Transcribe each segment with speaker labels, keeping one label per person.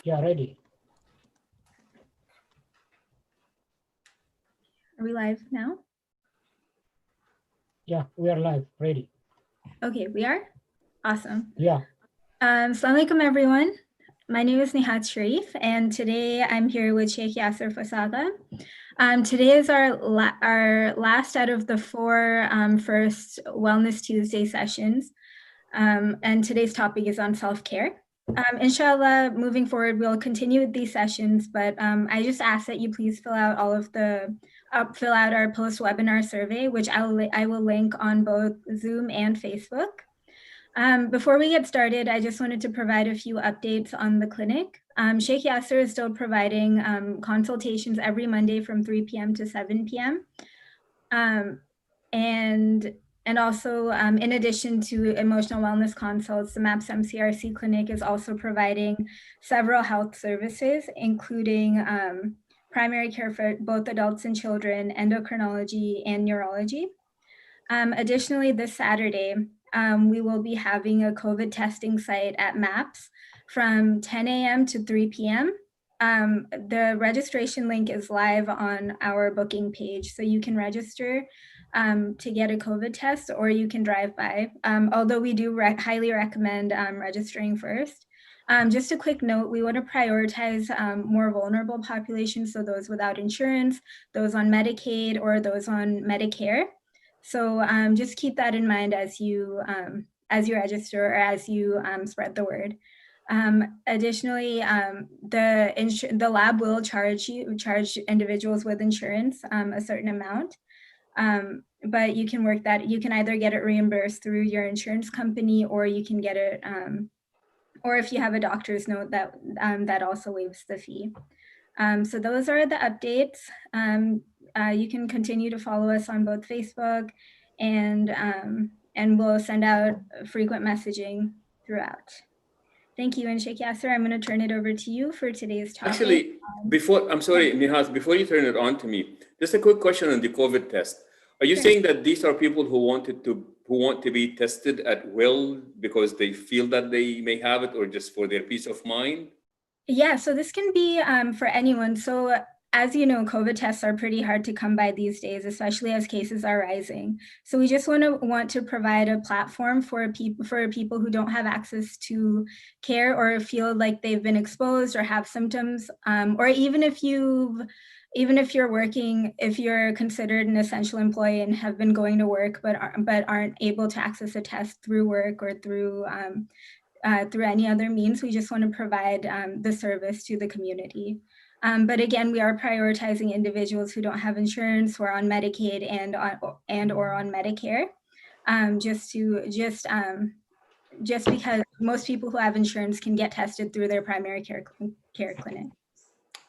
Speaker 1: Yeah, ready.
Speaker 2: Are we live now?
Speaker 1: Yeah, we are live, ready.
Speaker 2: Okay, we are? Awesome.
Speaker 1: Yeah.
Speaker 2: Assalamu alaikum, everyone. My name is Nihat Sharif, and today I'm here with Sheikh Yassir Fazaga. Today is our last out of the four first Wellness Tuesday sessions, and today's topic is on self-care. Insha'Allah, moving forward, we'll continue with these sessions, but I just ask that you please fill out our post-webinar survey, which I will link on both Zoom and Facebook. Before we get started, I just wanted to provide a few updates on the clinic. Sheikh Yassir is still providing consultations every Monday from 3 p.m. to 7 p.m. And also, in addition to emotional wellness consults, the MAPS MCRC clinic is also providing several health services, including primary care for both adults and children, endocrinology, and neurology. Additionally, this Saturday, we will be having a COVID testing site at MAPS from 10 a.m. to 3 p.m. The registration link is live on our booking page, so you can register to get a COVID test, or you can drive by, although we do highly recommend registering first. Just a quick note, we want to prioritize more vulnerable populations, so those without insurance, those on Medicaid, or those on Medicare. So just keep that in mind as you register or as you spread the word. Additionally, the lab will charge individuals with insurance a certain amount, but you can you can either get it reimbursed through your insurance company, or you can get it, or if you have a doctor's note, that also waives the fee. So those are the updates. You can continue to follow us on both Facebook, and we'll send out frequent messaging throughout. Thank you, and Sheikh Yassir, I'm going to turn it over to you for today's topic.
Speaker 3: Actually, Nihaz, before you turn it on to me, just a quick question on the COVID test. Are you saying that these are people who want to be tested at will because they feel that they may have it, or just for their peace of mind?
Speaker 2: Yeah, so this can be for anyone. So as you know, COVID tests are pretty hard to come by these days, especially as cases are rising. So we just want to provide a platform for people who don't have access to care, or feel like they've been exposed or have symptoms, or even if you're working, if you're considered an essential employee and have been going to work but aren't able to access a test through work or through any other means, we just want to provide the service to the community. But again, we are prioritizing individuals who don't have insurance, who are on Medicaid and or on Medicare, just because most people who have insurance can get tested through their primary care clinic.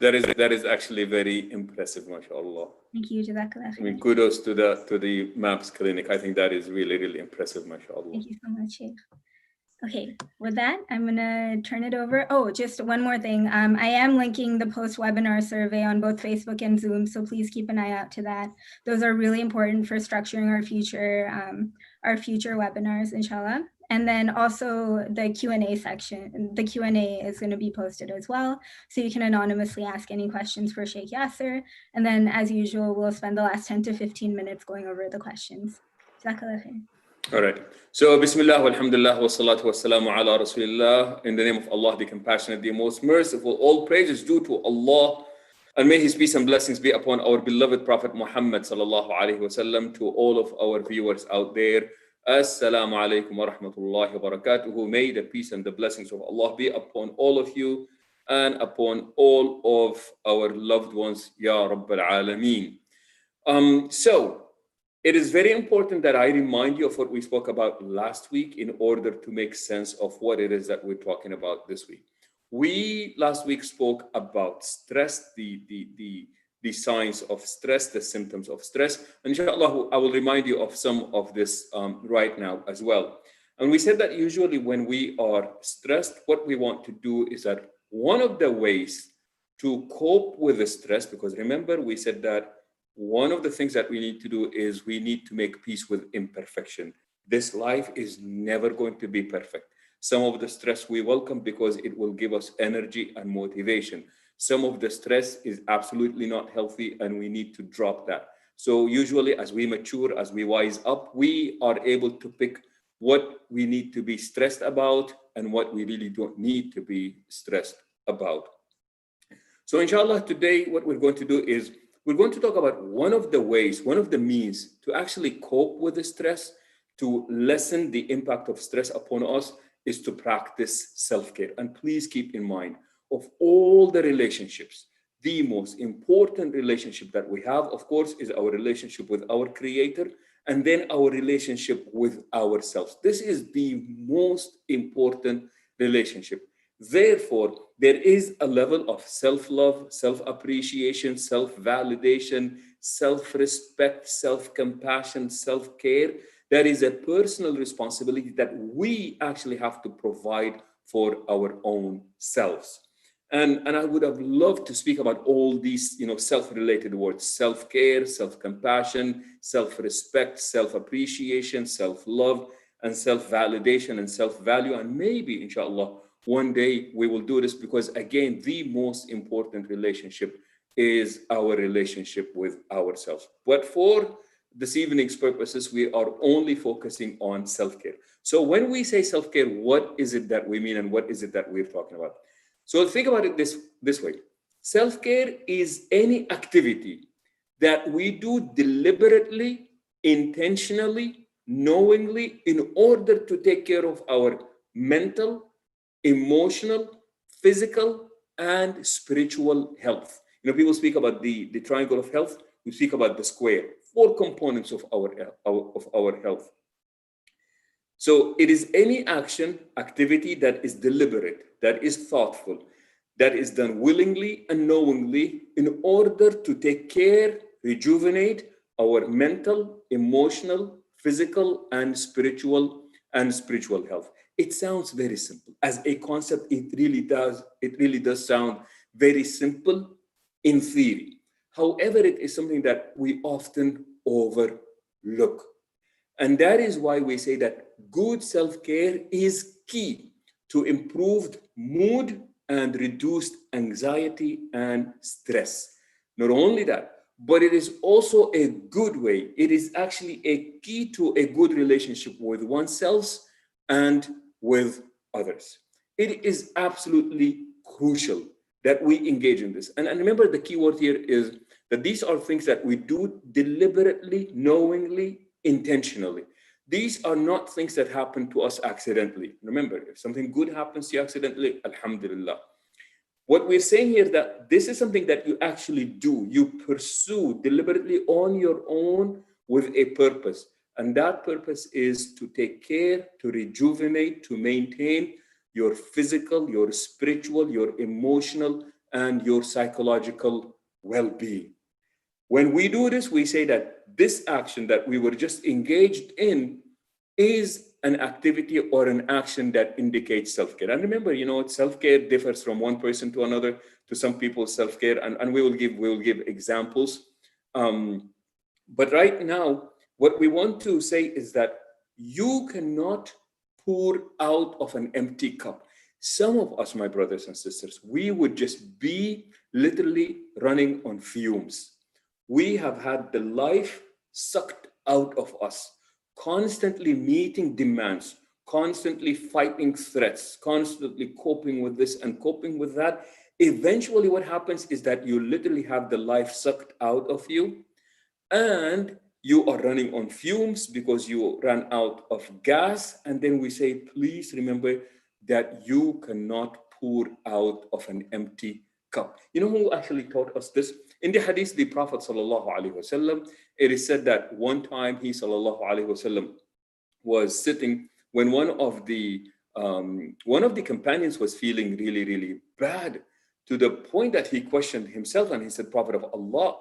Speaker 3: That is actually very impressive, mashallah.
Speaker 2: Thank you, Jazakallah.
Speaker 3: I mean, kudos to the MAPS clinic. I think that is really, really impressive, mashallah.
Speaker 2: Thank you so much, Sheikh. Okay, with that, I'm gonna turn it over. Oh, just one more thing. I am linking the post-webinar survey on both Facebook and Zoom, so please keep an eye out to that. Those are really important for structuring our future webinars, inshallah. And then also the Q&A section, the Q&A is gonna be posted as well, so you can anonymously ask any questions for Sheikh Yassir. And then as usual, we'll spend the last 10 to 15 minutes going over the questions. Jazakallah khair.
Speaker 3: All right. So, Bismillah, walhamdulillah, wa salatu wa salamu ala Rasulillah. In the name of Allah, the compassionate, the most merciful, all praises due to Allah. And may His peace and blessings be upon our beloved Prophet Muhammad sallallahu alaihi wasallam. To all of our viewers out there, Assalamu alaikum wa rahmatullahi wa barakatuhu. May the peace and the blessings of Allah be upon all of you and upon all of our loved ones, Ya Rabbil Alameen. So, it is very important that I remind you of what we spoke about last week in order to make sense of what it is that we're talking about this week. We last week spoke about stress, the signs of stress, the symptoms of stress. And inshallah, I will remind you of some of this right now as well. And we said that usually when we are stressed, what we want to do is that one of the ways to cope with the stress, because remember we said that one of the things that we need to do is we need to make peace with imperfection. This life is never going to be perfect. Some of the stress we welcome because it will give us energy and motivation. Some of the stress is absolutely not healthy and we need to drop that. So usually as we mature, as we wise up, we are able to pick what we need to be stressed about and what we really don't need to be stressed about. So inshallah, today what we're going to do is we're going to talk about one of the ways, one of the means to actually cope with the stress, to lessen the impact of stress upon us, is to practice self-care. And please keep in mind, of all the relationships, the most important relationship that we have, of course, is our relationship with our Creator, and then our relationship with ourselves. This is the most important relationship. Therefore, there is a level of self-love, self-appreciation, self-validation, self-respect, self-compassion, self-care. That is a personal responsibility that we actually have to provide for our own selves. And I would have loved to speak about all these, self-related words: self-care, self-compassion, self-respect, self-appreciation, self-love, and self-validation and self-value. And maybe, inshallah, one day we will do this, because again, the most important relationship is our relationship with ourselves. But for this evening's purposes, we are only focusing on self-care. So when we say self-care, what is it that we mean and what is it that we're talking about? So think about it this way. Self-care is any activity that we do deliberately, intentionally, knowingly, in order to take care of our mental, emotional, physical, and spiritual health. People speak about the triangle of health. We speak about the square, 4 components of our health. So it is any action, activity that is deliberate, that is thoughtful, that is done willingly and knowingly in order to take care, rejuvenate our mental, emotional, physical, and spiritual health. It sounds very simple. As a concept, it really does sound very simple in theory. However, it is something that we often overlook. And that is why we say that good self-care is key to improved mood and reduced anxiety and stress. Not only that, but it is also a good way. It is actually a key to a good relationship with oneself and with others. It is absolutely crucial that we engage in this. And remember, the key word here is that these are things that we do deliberately, knowingly, intentionally. These are not things that happen to us accidentally. Remember, if something good happens to you accidentally, alhamdulillah. What we're saying here is that this is something that you actually do, you pursue deliberately on your own with a purpose. And that purpose is to take care, to rejuvenate, to maintain your physical, your spiritual, your emotional, and your psychological well-being. When we do this, we say that this action that we were just engaged in is an activity or an action that indicates self-care. And remember, self-care differs from one person to another. To some people, self-care, and we will give examples. But right now, what we want to say is that you cannot pour out of an empty cup. Some of us, my brothers and sisters, we would just be literally running on fumes. We have had the life sucked out of us, constantly meeting demands, constantly fighting threats, constantly coping with this and coping with that. Eventually, what happens is that you literally have the life sucked out of you, and you are running on fumes because you ran out of gas. And then we say, please remember that you cannot pour out of an empty cup. You know who actually taught us this? In the hadith, the Prophet sallallahu alaihi wasallam, it is said that one time he sallallahu alaihi wasallam was sitting when one of the companions was feeling really, really bad, to the point that he questioned himself and he said, Prophet of Allah,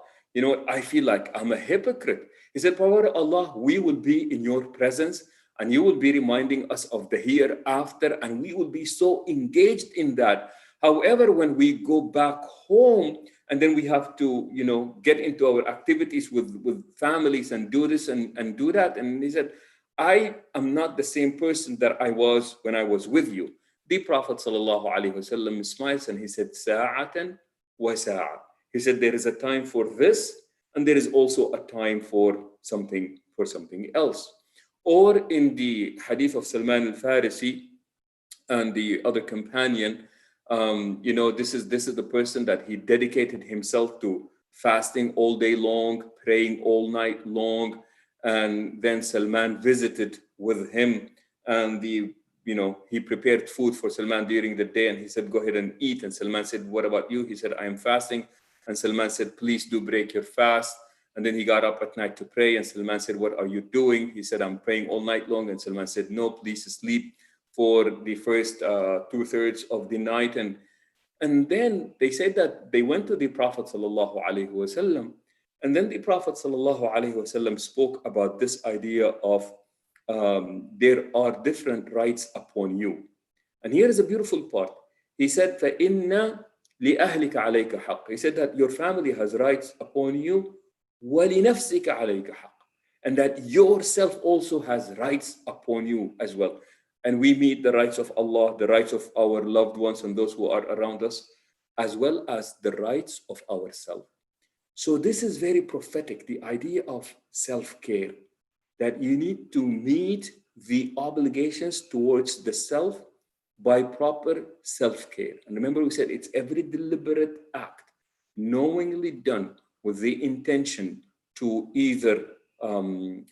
Speaker 3: I feel like I'm a hypocrite. He said, Prophet of Allah, we will be in your presence and you will be reminding us of the hereafter, and we will be so engaged in that. However, when we go back home and then we have to, get into our activities with families and do this and do that. And he said, I am not the same person that I was when I was with you. The Prophet ﷺ smiles and he said, Sa'atan wa sa'a. He said, there is a time for this, and there is also a time for something else. Or in the hadith of Salman al-Farisi and the other companion, this is the person that he dedicated himself to fasting all day long, praying all night long. And then Salman visited with him, and he prepared food for Salman during the day, and he said, go ahead and eat. And Salman said, what about you? He said, I am fasting. And Salman said, please do break your fast. And then he got up at night to pray, and Salman said, what are you doing? He said, I'm praying all night long. And Salman said, no, please sleep for the first 2/3 of the night. And then they said that they went to the Prophet sallallahu alaihi wasallam, and then the Prophet sallallahu alaihi wasallam spoke about this idea of there are different rights upon you. And here is a beautiful part. He said, فَإِنَّ لِأَهْلِكَ عَلَيْكَ حَقٍّ. He said that your family has rights upon you, وَلِنَفْسِكَ عَلَيْكَ حَقٍّ. And that yourself also has rights upon you as well. And we meet the rights of Allah, the rights of our loved ones and those who are around us, as well as the rights of ourselves. So this is very prophetic, the idea of self-care, that you need to meet the obligations towards the self by proper self-care. And remember, we said it's every deliberate act, knowingly done with the intention to either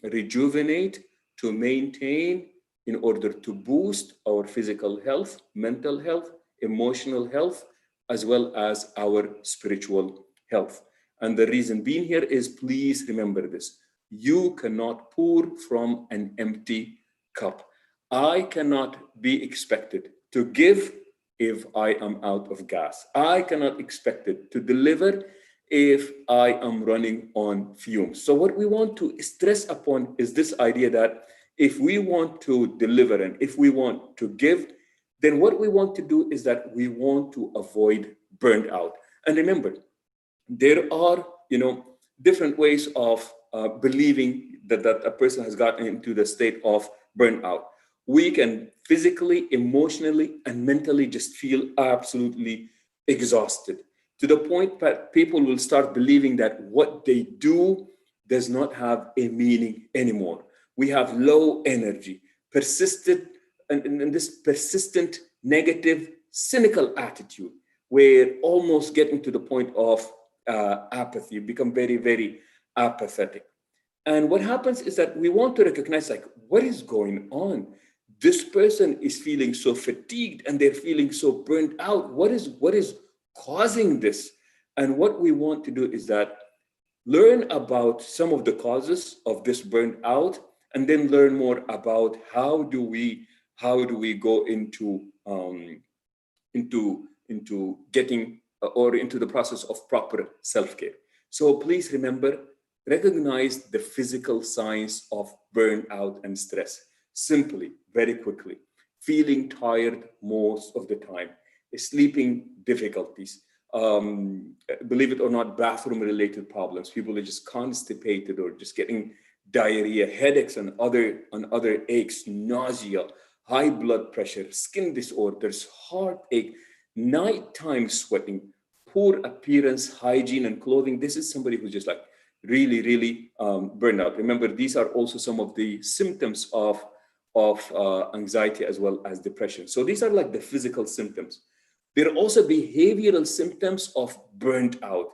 Speaker 3: rejuvenate, to maintain, in order to boost our physical health, mental health, emotional health, as well as our spiritual health. And the reason being here is, please remember this. You cannot pour from an empty cup. I cannot be expected to give if I am out of gas. I cannot expect it to deliver if I am running on fumes. So what we want to stress upon is this idea that if we want to deliver and if we want to give, then what we want to do is that we want to avoid burnt out. And remember, there are, different ways of believing that a person has gotten into the state of burnout. We can physically, emotionally, and mentally just feel absolutely exhausted, to the point that people will start believing that what they do does not have a meaning anymore. We have low energy, persistent, and this persistent, negative, cynical attitude, where almost getting to the point of apathy, become very, very apathetic. And what happens is that we want to recognize, like, what is going on? This person is feeling so fatigued and they're feeling so burnt out. What is causing this? And what we want to do is that learn about some of the causes of this burnt out, and then learn more about how do we go into getting or into the process of proper self-care. So please remember, recognize the physical signs of burnout and stress. Simply, very quickly, feeling tired most of the time, sleeping difficulties, believe it or not, bathroom-related problems. People are just constipated or just getting diarrhea, headaches, and other aches, nausea, high blood pressure, skin disorders, heartache, nighttime sweating, poor appearance, hygiene, and clothing. This is somebody who's just like really, really burned out. Remember, these are also some of the symptoms of anxiety as well as depression. So these are like the physical symptoms. There are also behavioral symptoms of burnt out.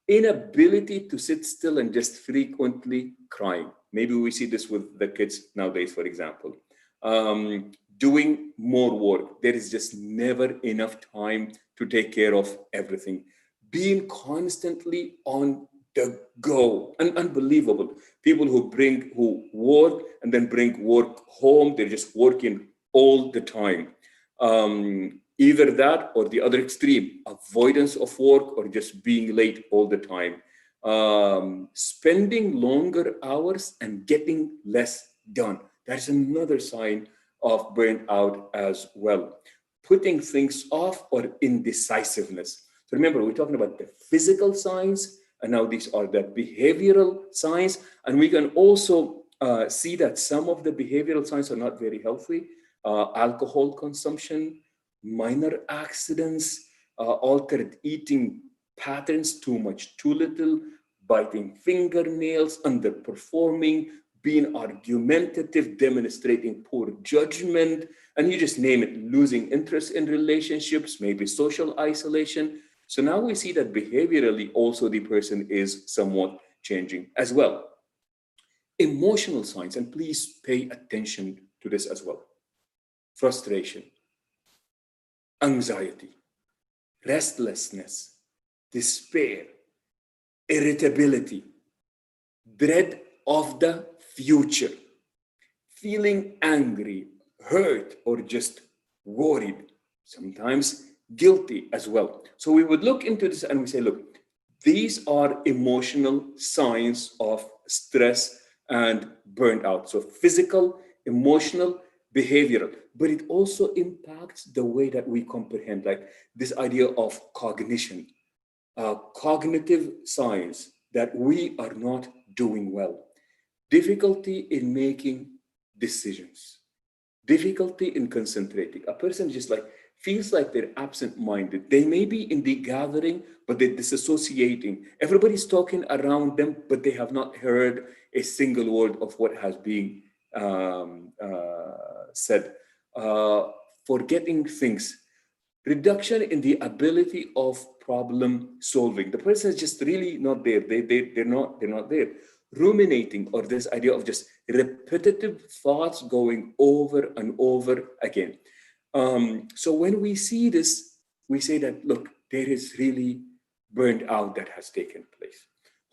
Speaker 3: Inability to sit still and just frequently crying. Maybe we see this with the kids nowadays, for example. Doing more work. There is just never enough time to take care of everything. Being constantly on the go. And unbelievable. People who work and then bring work home, they're just working all the time. Either that or the other extreme, avoidance of work or just being late all the time. Spending longer hours and getting less done. That's another sign of burnout as well. Putting things off or indecisiveness. So remember, we're talking about the physical signs, and now these are the behavioral signs. And we can also see that some of the behavioral signs are not very healthy. Alcohol consumption, minor accidents, altered eating patterns, too much, too little, biting fingernails, underperforming, being argumentative, demonstrating poor judgment, and you just name it, losing interest in relationships, maybe social isolation. So now we see that behaviorally also the person is somewhat changing as well. Emotional signs, and please pay attention to this as well: frustration, anxiety, restlessness, despair, irritability, dread of the future, feeling angry, hurt, or just worried, sometimes guilty as well. So we would look into this and we say, look, these are emotional signs of stress and burnout. So physical, emotional, behavioral, but it also impacts the way that we comprehend, like this idea of cognition, cognitive signs that we are not doing well, difficulty in making decisions, difficulty in concentrating. A person just like feels like they're absent-minded. They may be in the gathering, but they're disassociating. Everybody's talking around them, but they have not heard a single word of what has been said. Forgetting things, reduction in the ability of problem solving. The person is just really not there. They're not there. Ruminating, or this idea of just repetitive thoughts going over and over again. So when we see this, we say that, look, there is really burned out that has taken place.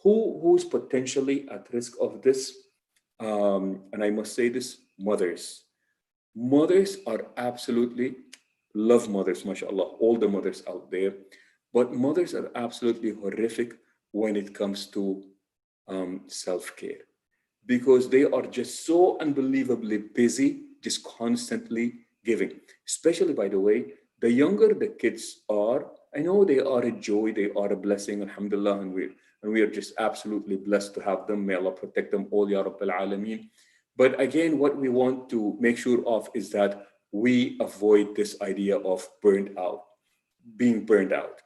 Speaker 3: Who's potentially at risk of this? And I must say this: mothers. Mothers are absolutely, love mothers, mashallah, all the mothers out there. But mothers are absolutely horrific when it comes to self-care, because they are just so unbelievably busy, just constantly giving. Especially, by the way, the younger the kids are, I know they are a joy, they are a blessing, alhamdulillah, and we are just absolutely blessed to have them. May Allah protect them all, ya Rabbil Alameen. But again, what we want to make sure of is that we avoid this idea of burned out, being burned out.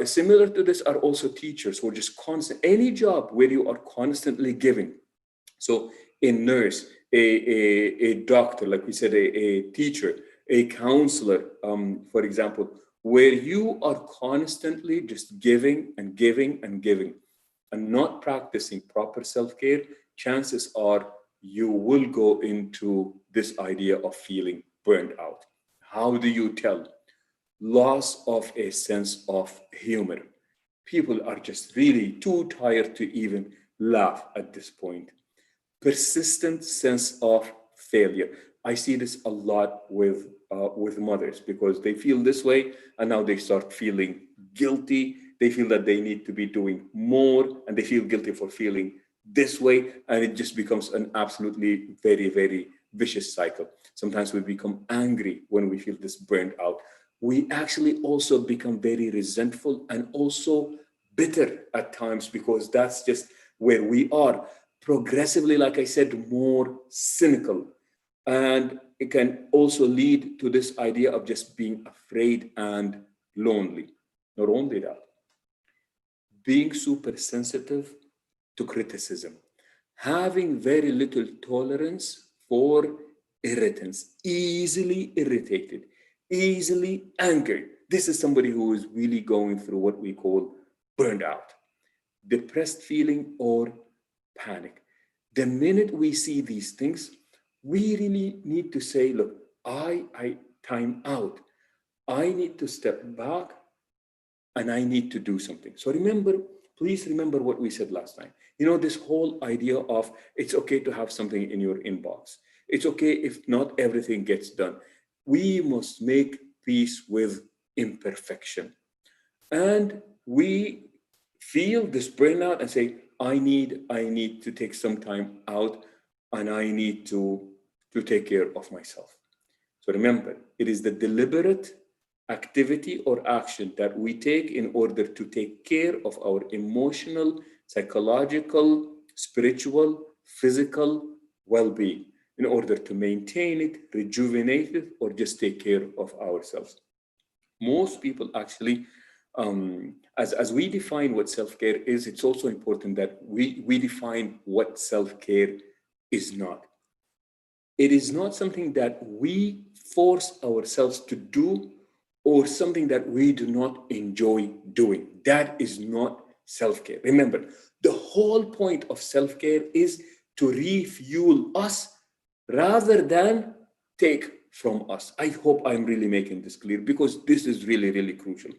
Speaker 3: Similar to this are also teachers who are just constant, any job where you are constantly giving. So a nurse, a doctor, like we said, a teacher, a counselor, for example, where you are constantly just giving and giving and giving and not practicing proper self-care, chances are you will go into this idea of feeling burned out. How do you tell? Loss of a sense of humor. People are just really too tired to even laugh at this point. Persistent sense of failure. I see this a lot with mothers, because they feel this way and now they start feeling guilty. They feel that they need to be doing more, and they feel guilty for feeling this way, and it just becomes an absolutely very, very vicious cycle. Sometimes we become angry when we feel this burned out. We actually also become very resentful and also bitter at times, because that's just where we are. Progressively, like I said, more cynical. And it can also lead to this idea of just being afraid and lonely. Not only that, being super sensitive to criticism, having very little tolerance for irritants, easily irritated, easily angered. This is somebody who is really going through what we call burned out, depressed feeling, or panic. The minute we see these things, we really need to say, look, I time out. I need to step back and I need to do something. So remember, please remember what we said last time. You know, this whole idea of it's okay to have something in your inbox. It's okay if not everything gets done. We must make peace with imperfection. And we feel this burnout and say, I need to take some time out, and I need to take care of myself. So remember, it is the deliberate activity or action that we take in order to take care of our emotional, psychological, spiritual, physical, well-being in order to maintain it, rejuvenate it, or just take care of ourselves. Most people actually, as we define what self-care is, it's also important that we define what self-care is not. It is not something that we force ourselves to do or something that we do not enjoy doing. That is not self-care. Remember, the whole point of self-care is to refuel us rather than take from us. I hope I'm really making this clear because this is really, really crucial.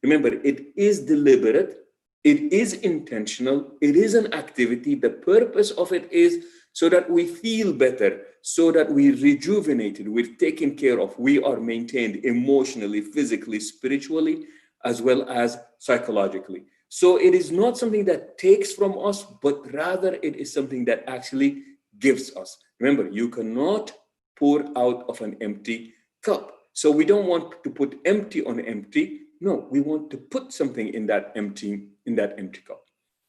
Speaker 3: Remember, it is deliberate, it is intentional, it is an activity. The purpose of it is so that we feel better, so that we rejuvenated, we're taken care of, we are maintained emotionally, physically, spiritually, as well as psychologically. So it is not something that takes from us, but rather it is something that actually gives us. Remember, you cannot pour out of an empty cup. So we don't want to put empty on empty. No, we want to put something in that empty cup.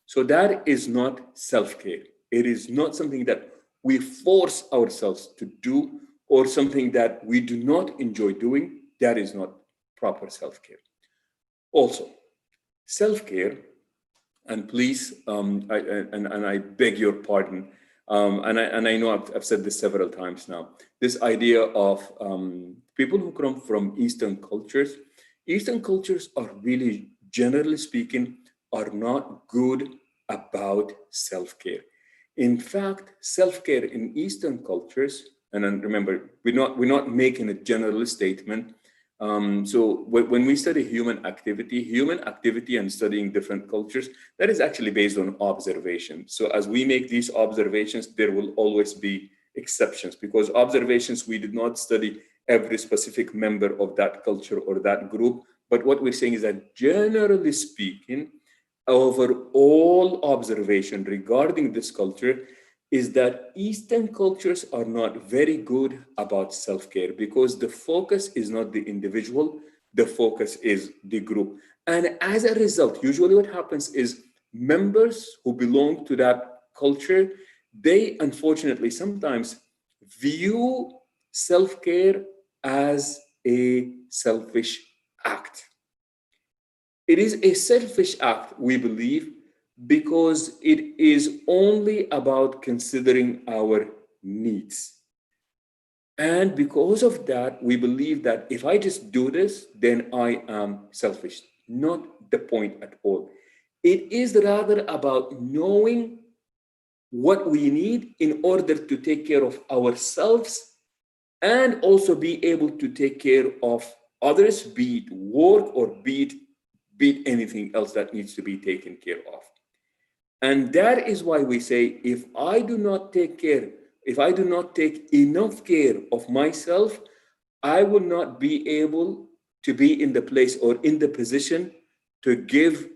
Speaker 3: So that is not self-care. It is not something that we force ourselves to do or something that we do not enjoy doing. That is not proper self-care. Also, self-care, and please, I beg your pardon, and I know I've said this several times now, this idea of people who come from Eastern cultures are really, generally speaking, are not good about self-care. In fact, self-care in Eastern cultures, and then remember, we're not making a general statement. So when we study human activity and studying different cultures, that is actually based on observation. So as we make these observations, there will always be exceptions because observations, we did not study every specific member of that culture or that group. But what we're saying is that generally speaking, overall observation regarding this culture is that Eastern cultures are not very good about self-care because the focus is not the individual, the focus is the group. And as a result, usually what happens is members who belong to that culture, they unfortunately sometimes view self-care as a selfish act. It is a selfish act, we believe, because it is only about considering our needs. And because of that, we believe that if I just do this, then I am selfish. Not the point at all. It is rather about knowing what we need in order to take care of ourselves and also be able to take care of others, be it work or be it anything else that needs to be taken care of. And that is why we say, if I do not take enough care of myself, I will not be able to be in the place or in the position to give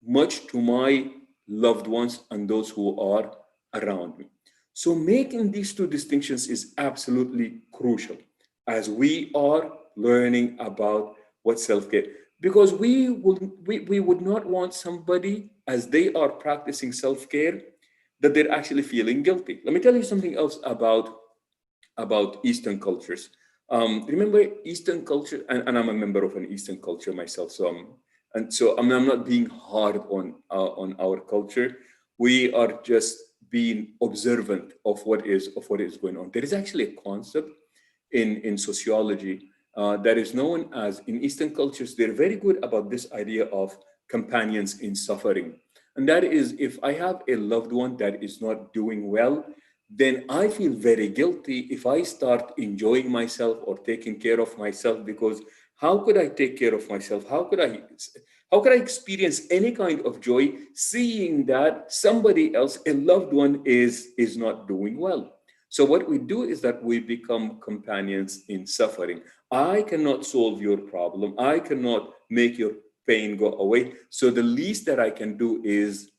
Speaker 3: much to my loved ones and those who are around me. So making these two distinctions is absolutely crucial as we are learning about what self-care, because we would not want somebody, as they are practicing self-care, that they're actually feeling guilty. Let me tell you something else about Eastern cultures. Remember Eastern culture, and I'm a member of an Eastern culture myself, so I'm not being hard on our culture. We are just being observant of what is going on. There is actually a concept in sociology that is known as, in Eastern cultures, they're very good about this idea of companions in suffering. And that is, if I have a loved one that is not doing well, then I feel very guilty if I start enjoying myself or taking care of myself, because how could I take care of myself? How could I experience any kind of joy seeing that somebody else, a loved one, is not doing well? So what we do is that we become companions in suffering. I cannot solve your problem. I cannot make your pain go away. So the least that I can do is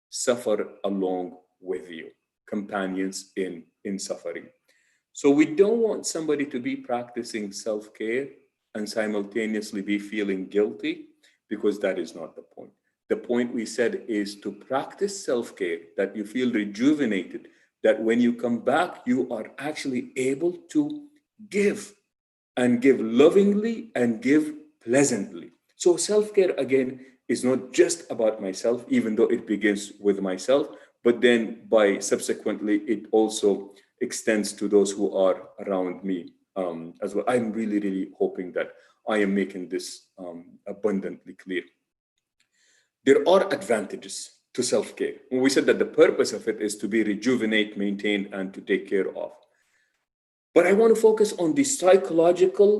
Speaker 3: suffer along with you, companions in suffering. So we don't want somebody to be practicing self-care and simultaneously be feeling guilty, because that is not the point. The point, we said, is to practice self-care, that you feel rejuvenated, that when you come back, you are actually able to give, and give lovingly and give pleasantly. So self-care, again, is not just about myself, even though it begins with myself, but then by subsequently, it also extends to those who are around me as well. I'm really, really hoping that I am making this abundantly clear. There are advantages to self-care. We said that the purpose of it is to be rejuvenate, maintained, and to take care of. But I want to focus on the psychological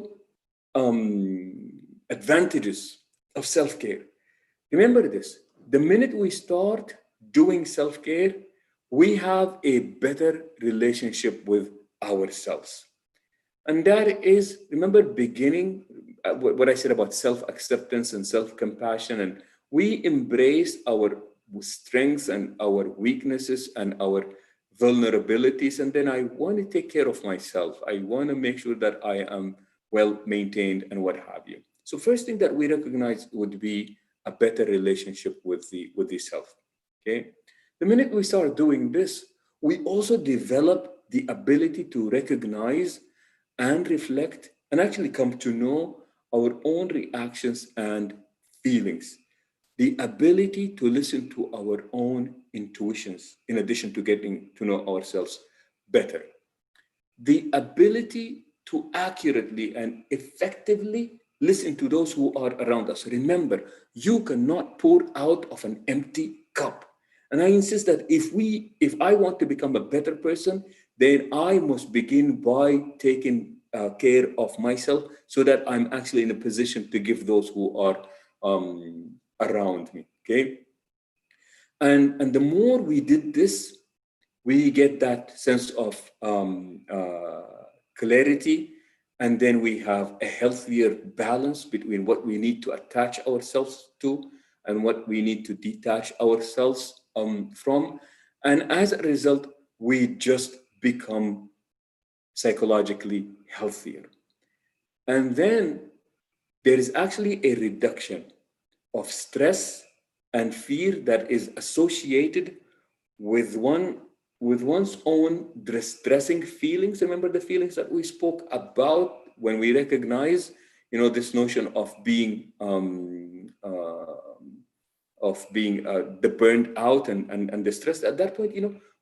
Speaker 3: advantages of self-care. Remember this, the minute we start doing self-care, we have a better relationship with ourselves. And that is, remember beginning, what I said about self-acceptance and self-compassion, and we embrace our strengths and our weaknesses and our vulnerabilities, and then I want to take care of myself. I want to make sure that I am well maintained and what have you. So first thing that we recognize would be a better relationship with the self. Okay. The minute we start doing this, we also develop the ability to recognize and reflect and actually come to know our own reactions and feelings. The ability to listen to our own intuitions, in addition to getting to know ourselves better. The ability to accurately and effectively listen to those who are around us. Remember, you cannot pour out of an empty cup. And I insist that if I want to become a better person, then I must begin by taking care of myself so that I'm actually in a position to give those who are around me, okay? And the more we did this, we get that sense of clarity, and then we have a healthier balance between what we need to attach ourselves to and what we need to detach ourselves from. And as a result, we just become psychologically healthier. And then there is actually a reduction of stress and fear that is associated with one's own distressing feelings. Remember the feelings that we spoke about when we recognize, this notion of being the burned out and distressed. At that point,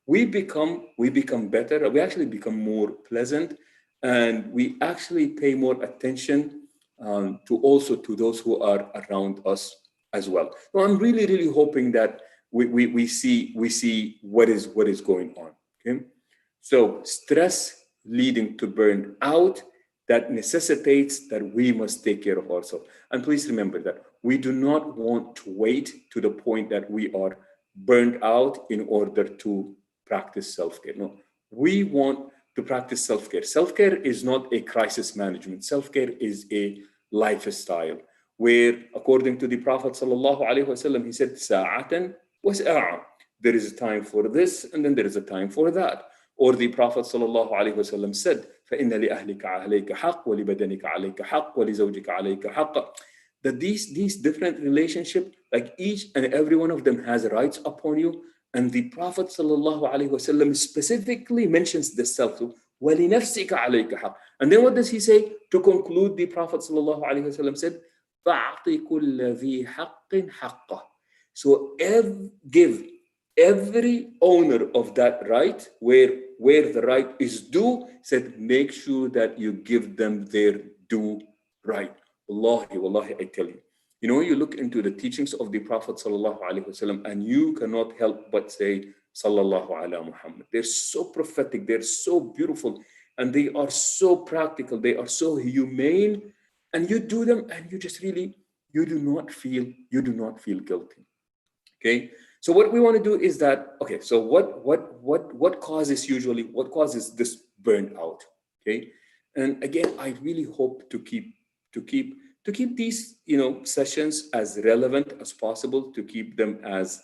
Speaker 3: we become better. We actually become more pleasant, and we actually pay more attention to those who are around us as well. So I'm really, really hoping that we see what is going on. Okay, so stress leading to burnout, that necessitates that we must take care of ourselves. And please remember that we do not want to wait to the point that we are burned out in order to practice self-care. No, we want to practice self-care. Self-care is not a crisis management. Self-care is a lifestyle where, according to the Prophet ﷺ, he said, "Sa'atan wa sa'a." There is a time for this, and then there is a time for that. Or the Prophet ﷺ said, فَإِنَّ لِأَهْلِكَ عَلَيْكَ حَقٌّ وَلِبَدَنِكَ عَلَيْكَ حَقٌّ وَلِزَوْجِكَ عَلَيْكَ حَقٌّ. That these different relationships, like each and every one of them has rights upon you. And the Prophet ﷺ specifically mentions the self. وَلِنَفْسِكَ عَلَيْكَ حَقٌّ. And then what does he say? To conclude, the Prophet ﷺ said, فَأَعْطِ كُلَّ ذِي حَقٍّ حَقَّهُ. So give every owner of that right, where the right is due, said, make sure that you give them their due right. Wallahi, I tell you. You look into the teachings of the Prophet ﷺ, and you cannot help but say, Sallallahu ala Muhammad. They're so prophetic, they're so beautiful, and they are so practical, they are so humane, and you do them, and you just really, you do not feel guilty. Okay. So what we want to do is that, okay, so what causes this burnout? Okay. And again, I really hope to keep these, sessions as relevant as possible, to keep them as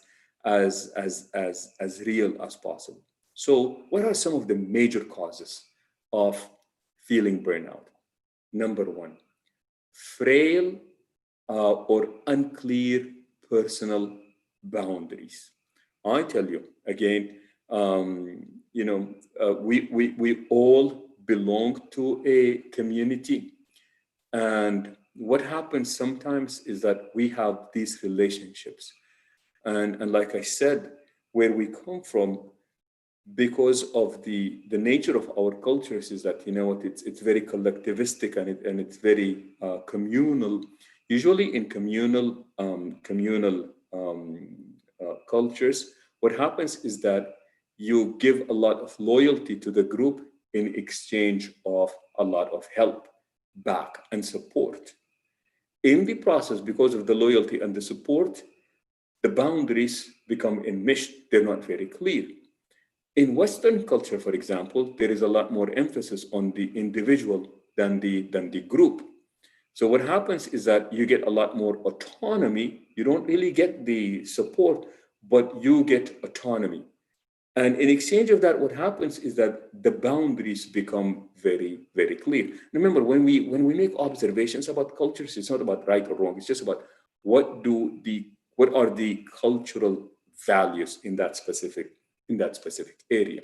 Speaker 3: real as possible. So what are some of the major causes of feeling burnout? Number one, frail or unclear personal boundaries. I tell you again, we all belong to a community. And what happens sometimes is that we have these relationships. And like I said, where we come from, because of the nature of our cultures is that, it's very collectivistic, and it's very communal. Usually in communal cultures, what happens is that you give a lot of loyalty to the group in exchange of a lot of help back and support. In the process, because of the loyalty and the support, the boundaries become enmeshed. They're not very clear. In Western culture, for example, there is a lot more emphasis on the individual than the group. So what happens is that you get a lot more autonomy. You don't really get the support, but you get autonomy. And in exchange of that, what happens is that the boundaries become very, very clear. Remember, when we make observations about cultures, it's not about right or wrong. It's just about what are the cultural values in that specific area.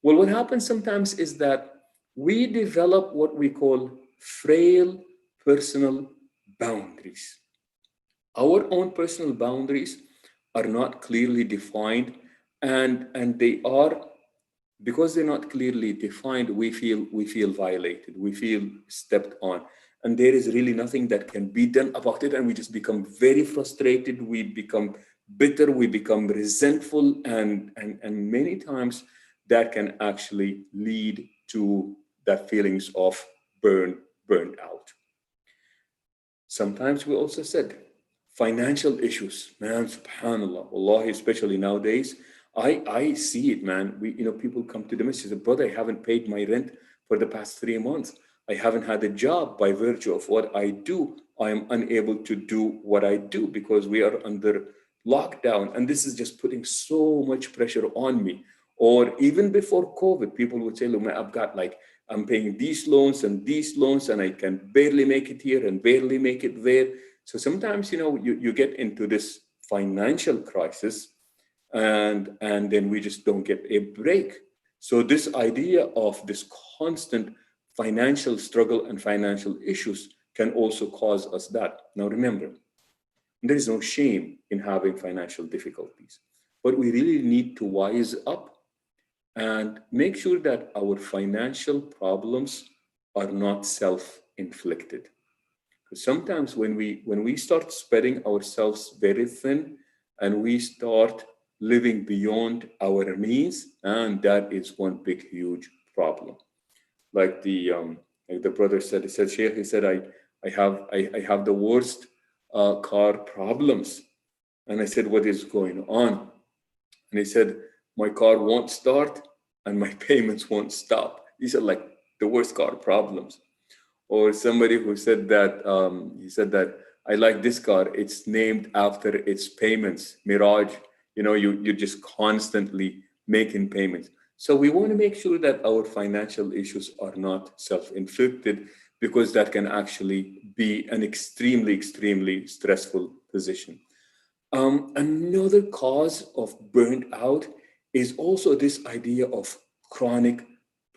Speaker 3: Well, what happens sometimes is that we develop what we call frail personal boundaries. Our own personal boundaries are not clearly defined, and they are, because they're not clearly defined, we feel violated, we feel stepped on, and there is really nothing that can be done about it, and we just become very frustrated, we become bitter, we become resentful, and many times that can actually lead to that feelings of burned out. Sometimes we also said financial issues, man, subhanallah, wallahi, especially nowadays, I see it, man. People come to the masjid, say, brother, I haven't paid my rent for the past 3 months. I haven't had a job by virtue of what I do. I am unable to do what I do because we are under lockdown. And this is just putting so much pressure on me. Or even before COVID, people would say, look, man, I'm paying these loans, and I can barely make it here and barely make it there. So sometimes, you get into this financial crisis, and then we just don't get a break. So this idea of this constant financial struggle and financial issues can also cause us that. Now remember, there is no shame in having financial difficulties, but we really need to wise up and make sure that our financial problems are not self-inflicted. Because sometimes when we start spreading ourselves very thin, and we start living beyond our means, and that is one big huge problem. Like the brother said, Sheikh, he said, I have the worst car problems. And I said, what is going on? And he said, my car won't start and my payments won't stop. These are like the worst car problems. Or somebody who said that, he said that, I like this car, it's named after its payments, Mirage. You're just constantly making payments. So we want to make sure that our financial issues are not self-inflicted, because that can actually be an extremely, extremely stressful position. Another cause of burnt out is also this idea of chronic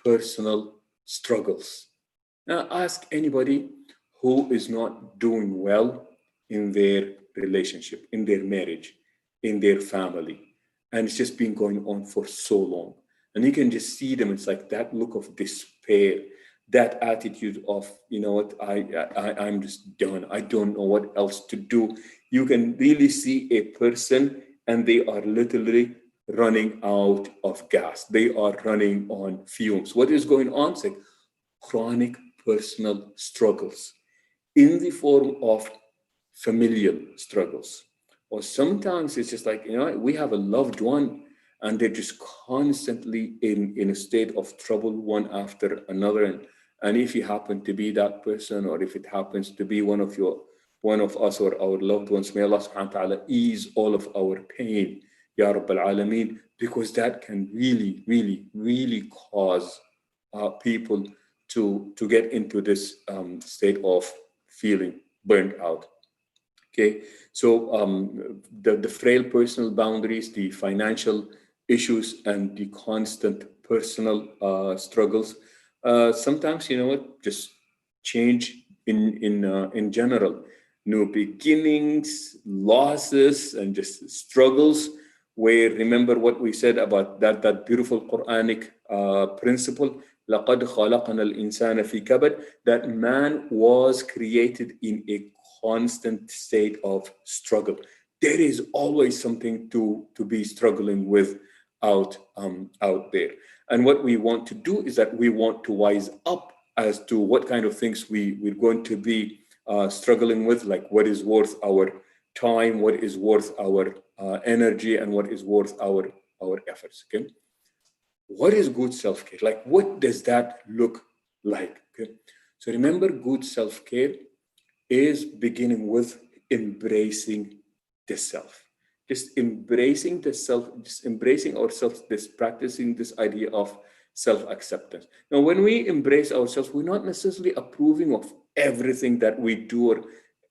Speaker 3: personal struggles. Now, ask anybody who is not doing well in their relationship, in their marriage, in their family, and it's just been going on for so long. And you can just see them, it's like that look of despair, that attitude of, you know what, I'm just done. I don't know what else to do. You can really see a person and they are literally running out of gas. They are running on fumes. What is going on? It's like chronic personal struggles in the form of familial struggles. Or sometimes it's just like, we have a loved one and they're just constantly in a state of trouble, one after another. And if you happen to be that person, or if it happens to be one of us or our loved ones, may Allah subhanahu wa ta'ala ease all of our pain, Ya Rabbil Alameen, because that can really, really, really cause people to get into this state of feeling burnt out. Okay, so the frail personal boundaries, the financial issues, and the constant personal struggles. Sometimes, you know what, just change in general, new beginnings, losses, and just struggles. Where remember what we said about that beautiful Quranic principle, لَقَدْ خَلَقْنَا الْإِنسَانَ فِي كَبَدٍ, that man was created in a constant state of struggle. There is always something to be struggling with out there. And what we want to do is that we want to wise up as to what kind of things we're going to be struggling with, like what is worth our time, what is worth our energy, and what is worth our efforts. Okay, what is good self-care? Like, what does that look like? Okay, so remember, good self-care is beginning with embracing the self. Just embracing the self, just embracing ourselves, this practicing this idea of self-acceptance. Now, when we embrace ourselves, we're not necessarily approving of everything that we do or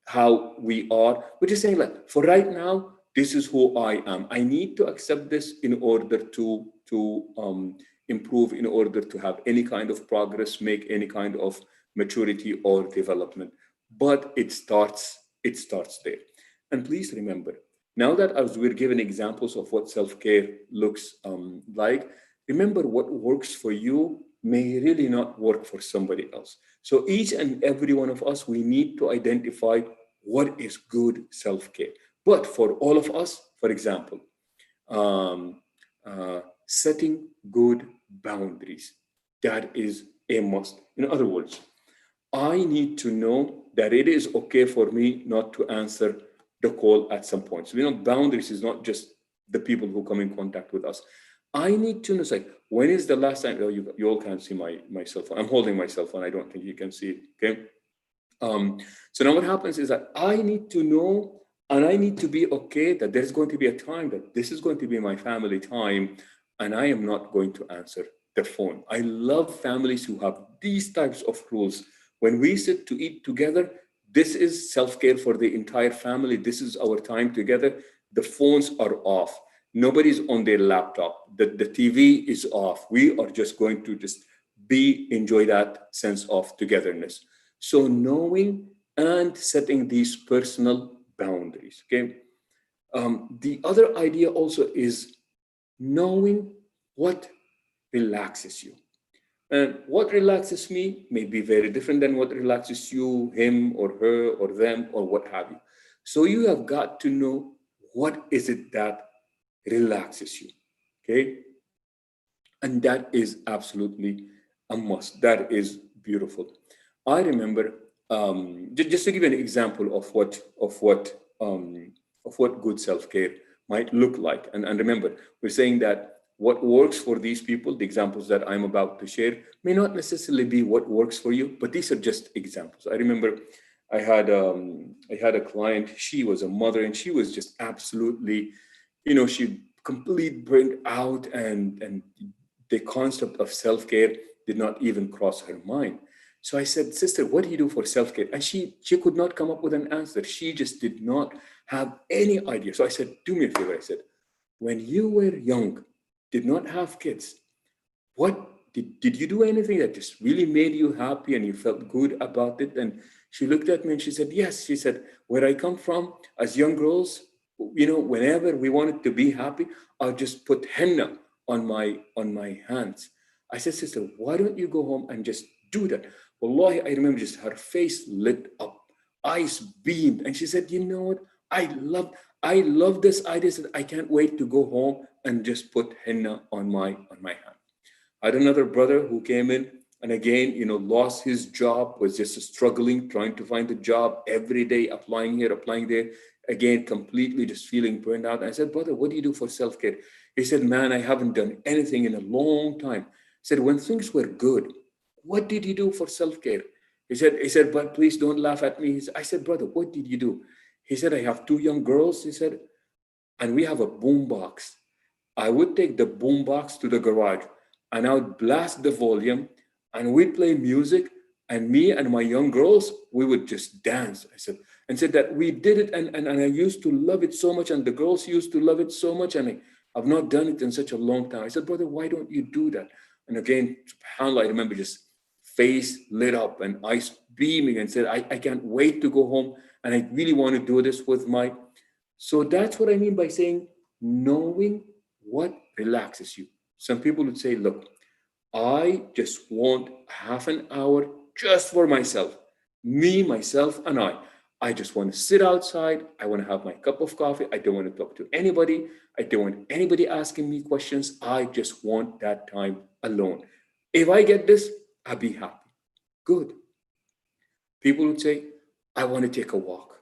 Speaker 3: how we are. We're just saying, like, for right now, this is who I am. I need to accept this in order to improve, in order to have any kind of progress, make any kind of maturity or development. But it starts there. And please remember, now that as we're given examples of what self-care looks like, remember what works for you may really not work for somebody else. So each and every one of us, we need to identify what is good self-care. But for all of us, for example, setting good boundaries, that is a must. In other words, I need to know that it is okay for me not to answer the call at some point. So, boundaries is not just the people who come in contact with us. I need to know, like, when is the last time? Oh, you all can't see my cell phone. I'm holding my cell phone. I don't think you can see it. Okay. So now what happens is that I need to know, and I need to be okay that there's going to be a time that this is going to be my family time, and I am not going to answer the phone. I love families who have these types of rules. When we sit to eat together, this is self-care for the entire family. This is our time together. The phones are off. Nobody's on their laptop. The TV is off. We are just going to just enjoy that sense of togetherness. So knowing and setting these personal boundaries, okay? The other idea also is knowing what relaxes you. And what relaxes me may be very different than what relaxes you, him or her or them or what have you. So you have got to know what is it that relaxes you, okay? And that is absolutely a must. That is beautiful. I remember, just to give you an example of what good self-care might look like. And remember, we're saying that what works for these people, the examples that I'm about to share, may not necessarily be what works for you, but these are just examples. I remember I had a client. She was a mother, and she was just absolutely, she completely burnt out, and the concept of self-care did not even cross her mind. So I said, sister, what do you do for self-care? And she could not come up with an answer. She just did not have any idea. So I said, do me a favor. I said, when you were young, did not have kids, what did you do anything that just really made you happy and you felt good about it? And she looked at me and she said, yes. She said, where I come from, as young girls, whenever we wanted to be happy, I'll just put henna on my hands. I said, sister, why don't you go home and just do that? Wallahi, I remember just her face lit up, eyes beamed, and she said, you know what? I love this idea. Said, I can't wait to go home and just put henna on my hand. I had another brother who came in and again, lost his job, was just struggling, trying to find a job every day, applying here, applying there. Again, completely just feeling burned out. And I said, brother, what do you do for self-care? He said, man, I haven't done anything in a long time. He said, when things were good, what did you do for self-care? He said, but please don't laugh at me. I said, brother, what did you do? He said, I have 2 young girls. He said, and we have a boom box. I would take the boom box to the garage and I would blast the volume and we'd play music, and me and my young girls, we would just dance. I said, and said that we did it, and I used to love it so much, and the girls used to love it so much, and I've not done it in such a long time. I said, brother, why don't you do that? And again, subhanAllah, I remember just face lit up and eyes beaming and said, I can't wait to go home. And I really want to do this with my. So that's what I mean by saying knowing what relaxes you. Some people would say, look, I just want half an hour just for myself, me, myself, and I. I just want to sit outside. I want to have my cup of coffee. I don't want to talk to anybody. I don't want anybody asking me questions. I just want that time alone. If I get this, I'll be happy. Good. People would say, I want to take a walk.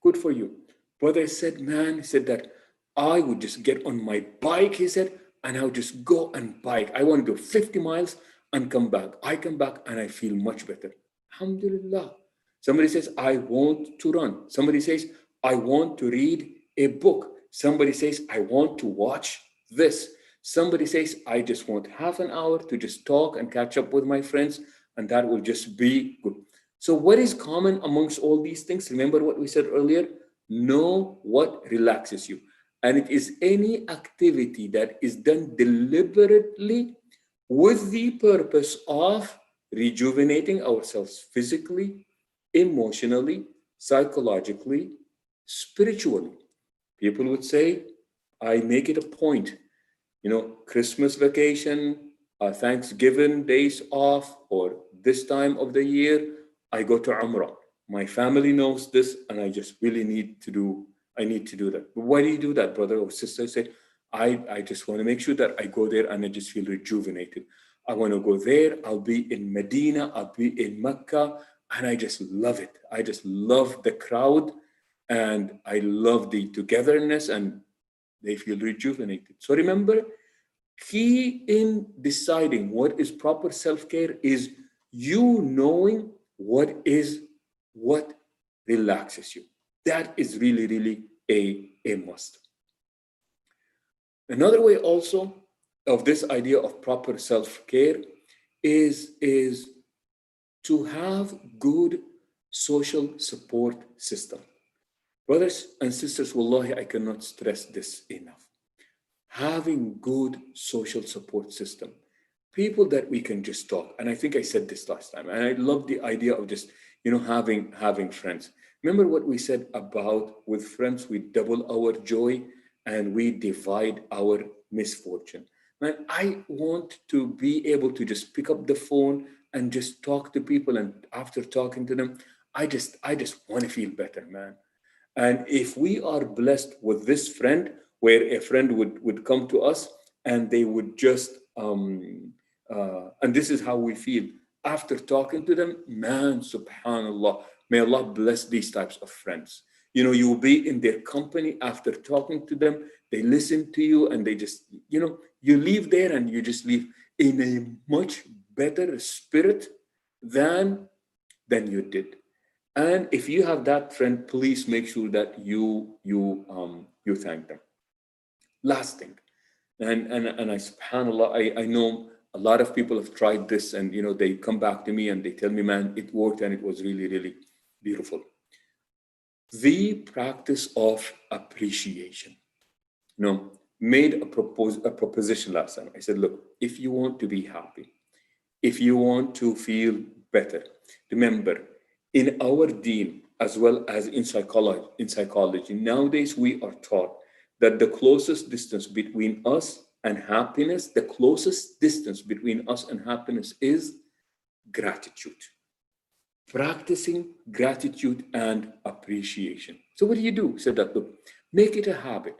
Speaker 3: Good for you. Brother said, man, he said that I would just get on my bike, he said, and I would just go and bike. I want to do 50 miles and come back. I come back and I feel much better. Alhamdulillah. Somebody says, I want to run. Somebody says, I want to read a book. Somebody says, I want to watch this. Somebody says, I just want half an hour to just talk and catch up with my friends, and that will just be good. So what is common amongst all these things? Remember what we said earlier? Know what relaxes you. And it is any activity that is done deliberately with the purpose of rejuvenating ourselves physically, emotionally, psychologically, spiritually. People would say, I make it a point, Christmas vacation, Thanksgiving days off, or this time of the year, I go to Umrah. My family knows this, and I just really need to do that. But why do you do that, brother or sister? I say, I just want to make sure that I go there and I just feel rejuvenated. I want to go there. I'll be in Medina. I'll be in Mecca. And I just love it. I just love the crowd, and I love the togetherness, and they feel rejuvenated. So remember, key in deciding what is proper self-care is you knowing what relaxes you. That is really, really a must. Another way also of this idea of proper self-care is to have good social support system. Brothers and sisters, wallahi, I cannot stress this enough. Having good social support system, people that we can just talk. And I think I said this last time, and I love the idea of just, having friends. Remember what we said about with friends, we double our joy and we divide our misfortune. Man, I want to be able to just pick up the phone and just talk to people. And after talking to them, I just want to feel better, man. And if we are blessed with this friend, where a friend would come to us and they would just, and this is how we feel. After talking to them, man, subhanAllah, may Allah bless these types of friends. You will be in their company after talking to them. They listen to you and they just, you leave there and you just leave in a much better spirit than you did. And if you have that friend, please make sure that you thank them. Last thing, and I subhanAllah, I know a lot of people have tried this, and they come back to me and they tell me, man, it worked and it was really, really beautiful. The practice of appreciation. Made a proposition last time. I said, look, if you want to be happy, if you want to feel better, remember, in our deen, as well as in psychology, nowadays we are taught that the closest distance between us and happiness, is gratitude. Practicing gratitude and appreciation. So what do you do? Said that, look, make it a habit.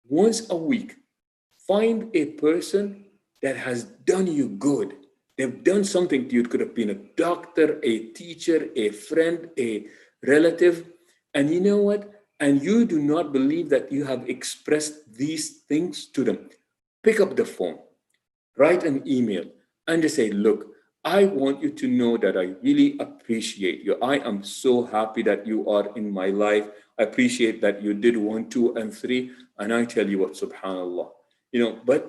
Speaker 3: Once a week, find a person that has done you good. They've done something to you. It could have been a doctor, a teacher, a friend, a relative. And you know what? And you do not believe that you have expressed these things to them. Pick up the phone, write an email, and just say, look, I want you to know that I really appreciate you. I am so happy that you are in my life. I appreciate that you did 1, 2, and 3. And I tell you what, subhanAllah,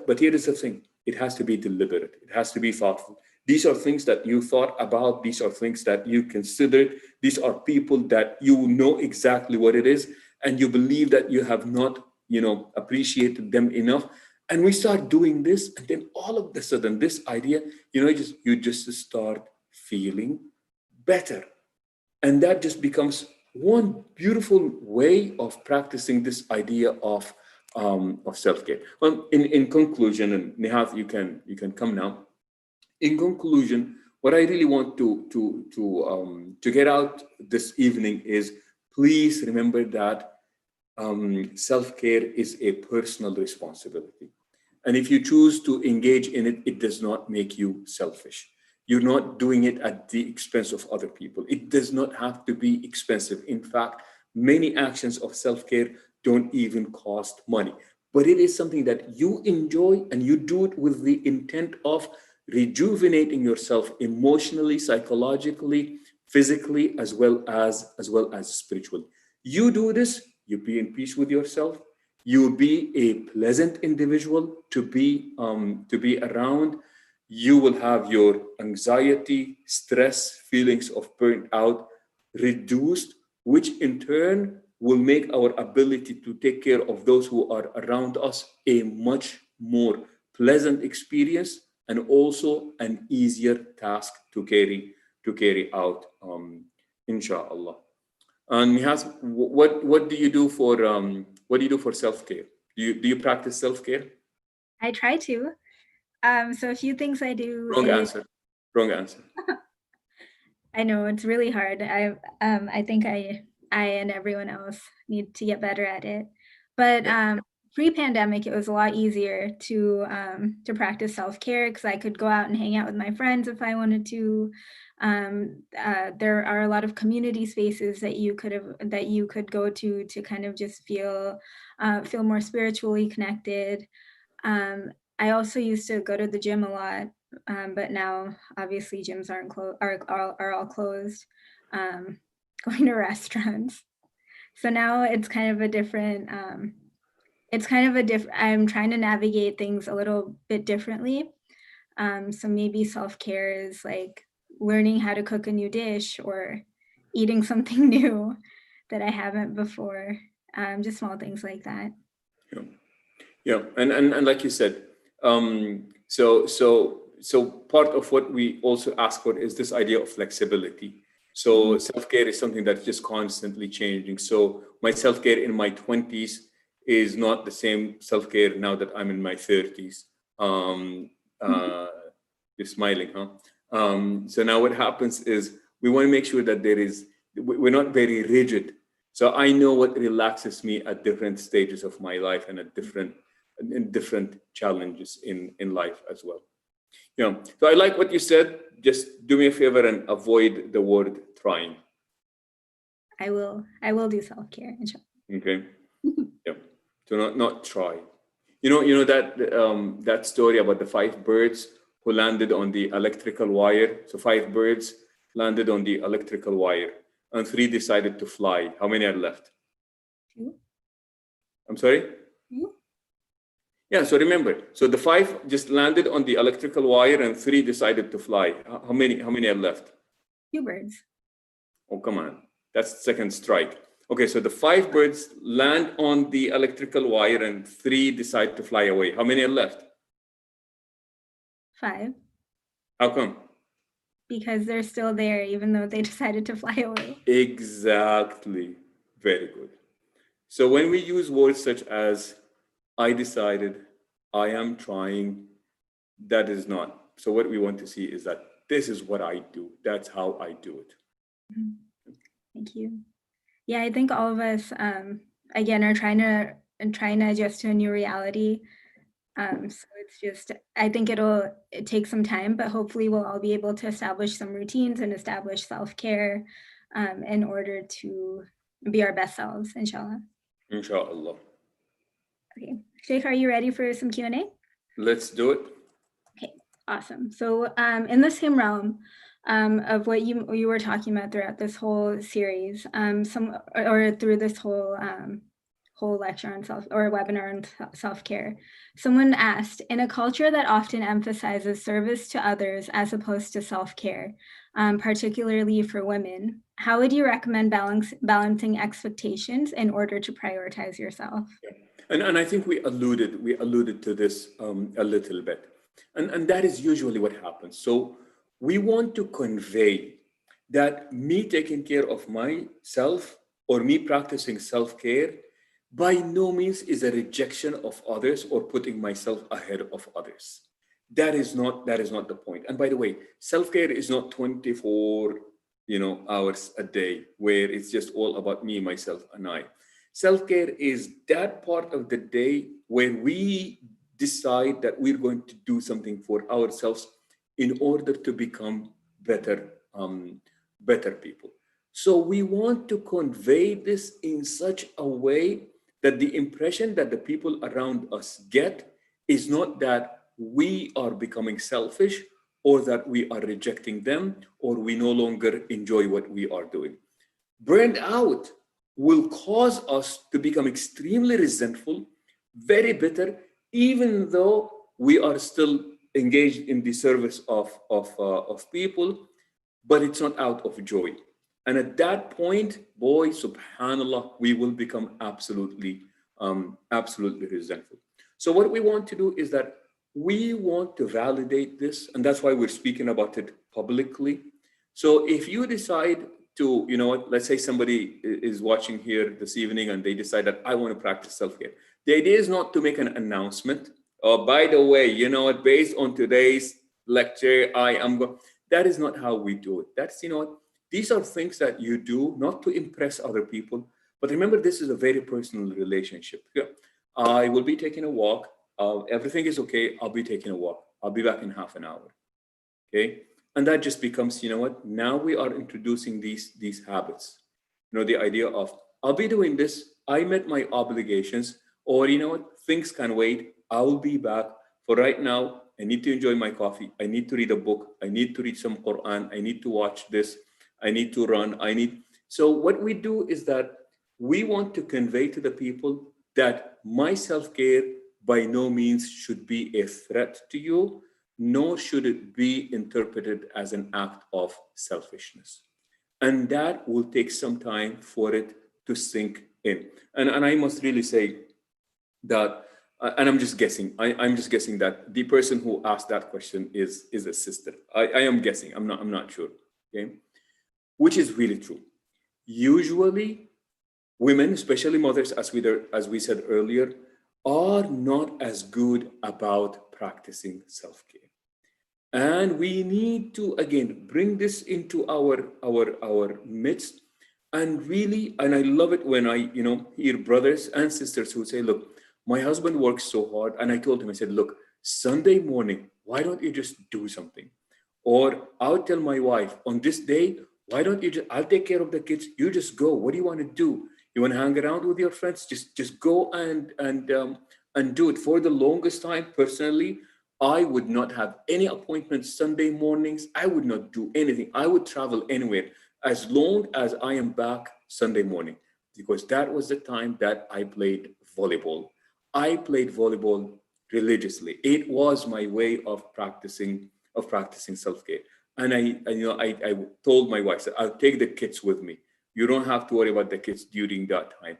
Speaker 3: but here is the thing. It has to be deliberate. It has to be thoughtful. These are things that you thought about. These are things that you considered. These are people that you know exactly what it is. And you believe that you have not, appreciated them enough. And we start doing this, and then all of a sudden, this idea, you just start feeling better. And that just becomes one beautiful way of practicing this idea of self-care. Well, in conclusion, and Nihat, you can come now. In conclusion, what I really want to get out this evening is, please remember that self-care is a personal responsibility. And if you choose to engage in it, it does not make you selfish. You're not doing it at the expense of other people. It does not have to be expensive. In fact, many actions of self-care don't even cost money. But it is something that you enjoy, and you do it with the intent of rejuvenating yourself emotionally, psychologically, physically, as well as spiritually. You do this, you be in peace with yourself. You will be a pleasant individual to be around. You will have your anxiety, stress, feelings of burnt out reduced, which in turn will make our ability to take care of those who are around us a much more pleasant experience, and also an easier task to carry out, Insha'Allah. And Mihas, what do you do for self-care? Do you practice self-care?
Speaker 2: I try to. So a few things I do.
Speaker 3: Wrong answer.
Speaker 2: I know it's really hard. I think I and everyone else need to get better at it. But pre-pandemic, it was a lot easier to practice self-care, because I could go out and hang out with my friends if I wanted to. There are a lot of community spaces that you could go to kind of just feel more spiritually connected. I also used to go to the gym a lot, but now obviously gyms are all closed. Going to restaurants, so now it's kind of a different. I'm trying to navigate things a little bit differently. So maybe self-care is like learning how to cook a new dish, or eating something new that I haven't before. Just small things like that.
Speaker 3: Yeah, and like you said, so part of what we also ask for is this idea of flexibility. So self-care is something that's just constantly changing. So my self-care in my 20s is not the same self-care now that I'm in my 30s. You're smiling, huh? So now what happens is, we want to make sure that we're not very rigid. So I know what relaxes me at different stages of my life, and at different challenges in life as well. So I like what you said. Just do me a favor and avoid the word trying.
Speaker 2: I will do self-care.
Speaker 3: Okay. Yeah. So not try. You know that story about the 5 birds who landed on the electrical wire. So 5 birds landed on the electrical wire, and 3 decided to fly. How many are left?
Speaker 2: 2.
Speaker 3: I'm sorry?
Speaker 2: 2.
Speaker 3: Yeah, so remember, so the 5 just landed on the electrical wire, and 3 decided to fly. How many are left?
Speaker 2: 2 birds.
Speaker 3: Oh, come on. That's the second strike. Okay, so the 5 birds land on the electrical wire, and 3 decide to fly away. How many are left?
Speaker 2: 5.
Speaker 3: How come?
Speaker 2: Because they're still there, even though they decided to fly away.
Speaker 3: Exactly. Very good. So when we use words such as I decided, I am trying, that is not. So what we want to see is that this is what I do. That's how I do it.
Speaker 2: Thank you. Yeah, I think all of us, again, are trying to adjust to a new reality. So it's just, I think it takes some time, but hopefully we'll all be able to establish some routines and establish self-care in order to be our best selves, inshallah.
Speaker 3: Insha'Allah.
Speaker 2: Okay, Sheikh, are you ready for some Q&A?
Speaker 3: Let's do it.
Speaker 2: Okay, awesome. So in the same realm of what you were talking about throughout this whole series, through this whole lecture on webinar on self-care, someone asked, in a culture that often emphasizes service to others as opposed to self-care, particularly for women, how would you recommend balancing expectations in order to prioritize yourself?
Speaker 3: And I think we alluded to this a little bit. And that is usually what happens. So we want to convey that me taking care of myself or me practicing self-care by no means is a rejection of others or putting myself ahead of others. That is not the point. And by the way, self-care is not 24, hours a day where it's just all about me, myself, and I. Self-care is that part of the day where we decide that we're going to do something for ourselves in order to become better people. So we want to convey this in such a way that the impression that the people around us get is not that we are becoming selfish or that we are rejecting them or we no longer enjoy what we are doing. Burned out will cause us to become extremely resentful, very bitter, even though we are still engaged in the service of people, but it's not out of joy. And at that point, boy, subhanallah, we will become absolutely resentful. So what we want to do is that we want to validate this, and that's why we're speaking about it publicly. So if you decide to, let's say somebody is watching here this evening and they decide that I want to practice self-care. The idea is not to make an announcement. Oh, by the way, based on today's lecture, I am going. That is not how we do it. That's, these are things that you do not to impress other people. But remember, this is a very personal relationship. Yeah. I will be taking a walk. Everything is okay. I'll be taking a walk. I'll be back in half an hour. Okay. And that just becomes, now we are introducing these habits. The idea of I'll be doing this. I met my obligations, or things can wait. I will be back. For right now, I need to enjoy my coffee. I need to read a book. I need to read some Quran. I need to watch this. I need to run. So what we do is that we want to convey to the people that my self-care by no means should be a threat to you, nor should it be interpreted as an act of selfishness. And that will take some time for it to sink in. And I must really say that, and I'm just guessing, I'm just guessing that the person who asked that question is a sister. I am guessing, I'm not sure, okay? Which is really true. Usually, women, especially mothers, as we said earlier, are not as good about practicing self-care. And we need to, again, bring this into our midst. And really, and I love it when I, hear brothers and sisters who say, look, my husband works so hard. And I told him, I said, look, Sunday morning, why don't you just do something? Or I'll tell my wife, on this day, why don't you just, I'll take care of the kids. You just go. What do you want to do? You want to hang around with your friends? Just go and do it. For the longest time, personally, I would not have any appointments Sunday mornings. I would not do anything. I would travel anywhere as long as I am back Sunday morning, because that was the time that I played volleyball. I played volleyball religiously. It was my way of practicing self-care. And I told my wife, I'll take the kids with me. You don't have to worry about the kids during that time.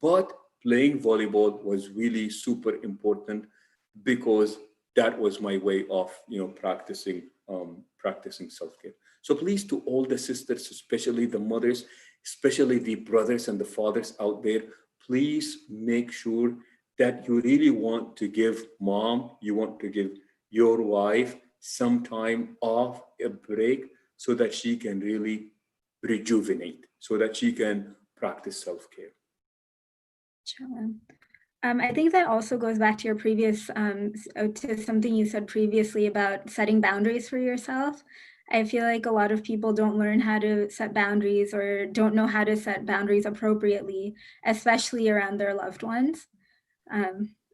Speaker 3: But playing volleyball was really super important because that was my way of, practicing self-care. So please, to all the sisters, especially the mothers, especially the brothers and the fathers out there, please make sure that you really want to give mom, you want to give your wife some time off, a break, so that she can really rejuvenate, so that she can practice self-care.
Speaker 2: Sure. I think that also goes back to your previous, to something you said previously about setting boundaries for yourself. I feel like a lot of people don't learn how to set boundaries or don't know how to set boundaries appropriately, especially around their loved ones.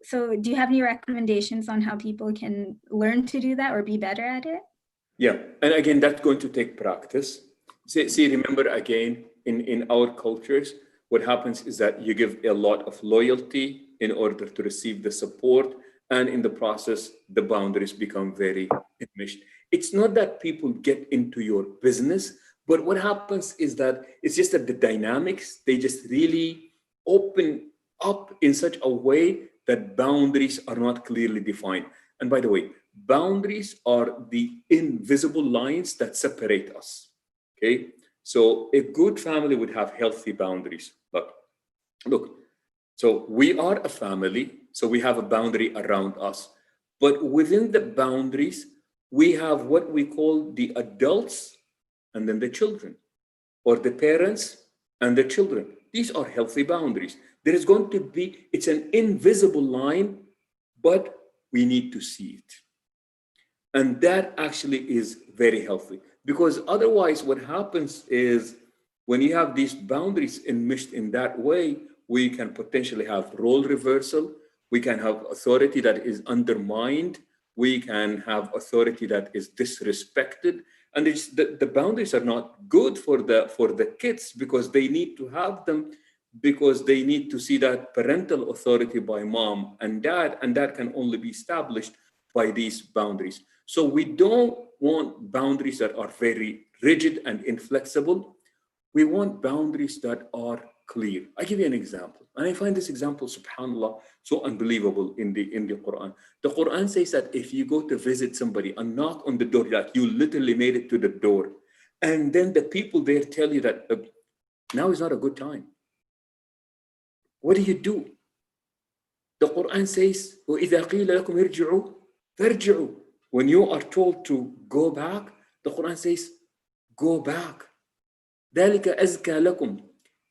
Speaker 2: So do you have any recommendations on how people can learn to do that or be better at it?
Speaker 3: Yeah, and again, that's going to take practice. See, remember again, in our cultures, what happens is that you give a lot of loyalty in order to receive the support. And in the process, the boundaries become very enmeshed. It's not that people get into your business, but what happens is that it's just that the dynamics, they just really open up in such a way that boundaries are not clearly defined. And by the way, boundaries are the invisible lines that separate us. Okay, so a good family would have healthy boundaries. Look, so we are a family, so we have a boundary around us. But within the boundaries, we have what we call the adults and then the children, or the parents and the children. These are healthy boundaries. There is going to be, it's an invisible line, but we need to see it. And that actually is very healthy, because otherwise what happens is when you have these boundaries enmeshed in that way, we can potentially have role reversal, we can have authority that is undermined, we can have authority that is disrespected. And the boundaries are not good for the kids, because they need to have them, because they need to see that parental authority by mom and dad, and that can only be established by these boundaries. So we don't want boundaries that are very rigid and inflexible. We want boundaries that are clear. I give you an example, and I find this example, subhanallah, so unbelievable in the Quran. The Quran says that if you go to visit somebody and knock on the door, like you literally made it to the door, and then the people there tell you that now is not a good time, what do? The Quran says, وَإِذَا قِيلَ لَكُمْ ارْجِعُوا فَارْجِعُوا. When you are told to go back, the Quran says, go back. ذَلِكَ أَزْكَى لَكُمْ.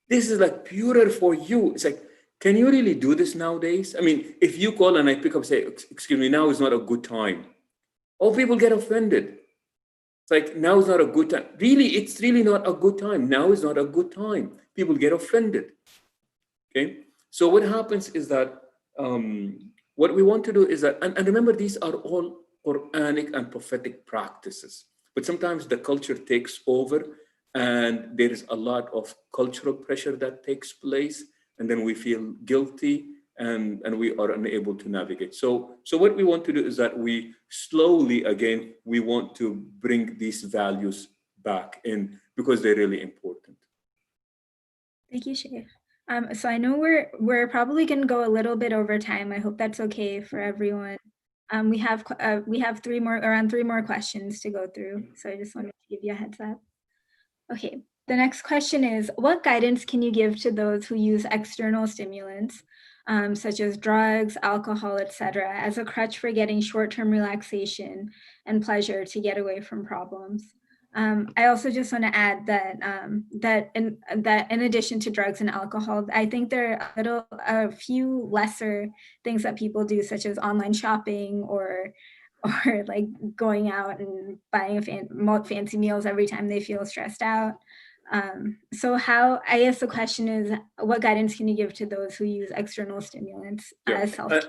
Speaker 3: This is like purer for you. It's like, can you really do this nowadays? I mean, if you call and I pick up and say, excuse me, now is not a good time. All people get offended. It's like, now is not a good time. Really, it's really not a good time. Now is not a good time. People get offended. Okay? So what happens is that what we want to do is that, and remember, these are all Quranic and prophetic practices. But sometimes the culture takes over, and there is a lot of cultural pressure that takes place, and then we feel guilty, and we are unable to navigate. So what we want to do is that we slowly, again, we want to bring these values back in, because they're really important.
Speaker 2: Thank you, Sheikh. So I know we're probably going to go a little bit over time. I hope that's okay for everyone. We have around three more questions to go through. So I just wanted to give you a heads up. Okay, the next question is, what guidance can you give to those who use external stimulants, such as drugs, alcohol, etc., as a crutch for getting short-term relaxation and pleasure to get away from problems? I also just want to add that in addition to drugs and alcohol, I think there are a few lesser things that people do, such as online shopping or like going out and buying fancy meals every time they feel stressed out. So I guess the question is, what guidance can you give to those who use external stimulants as self-care?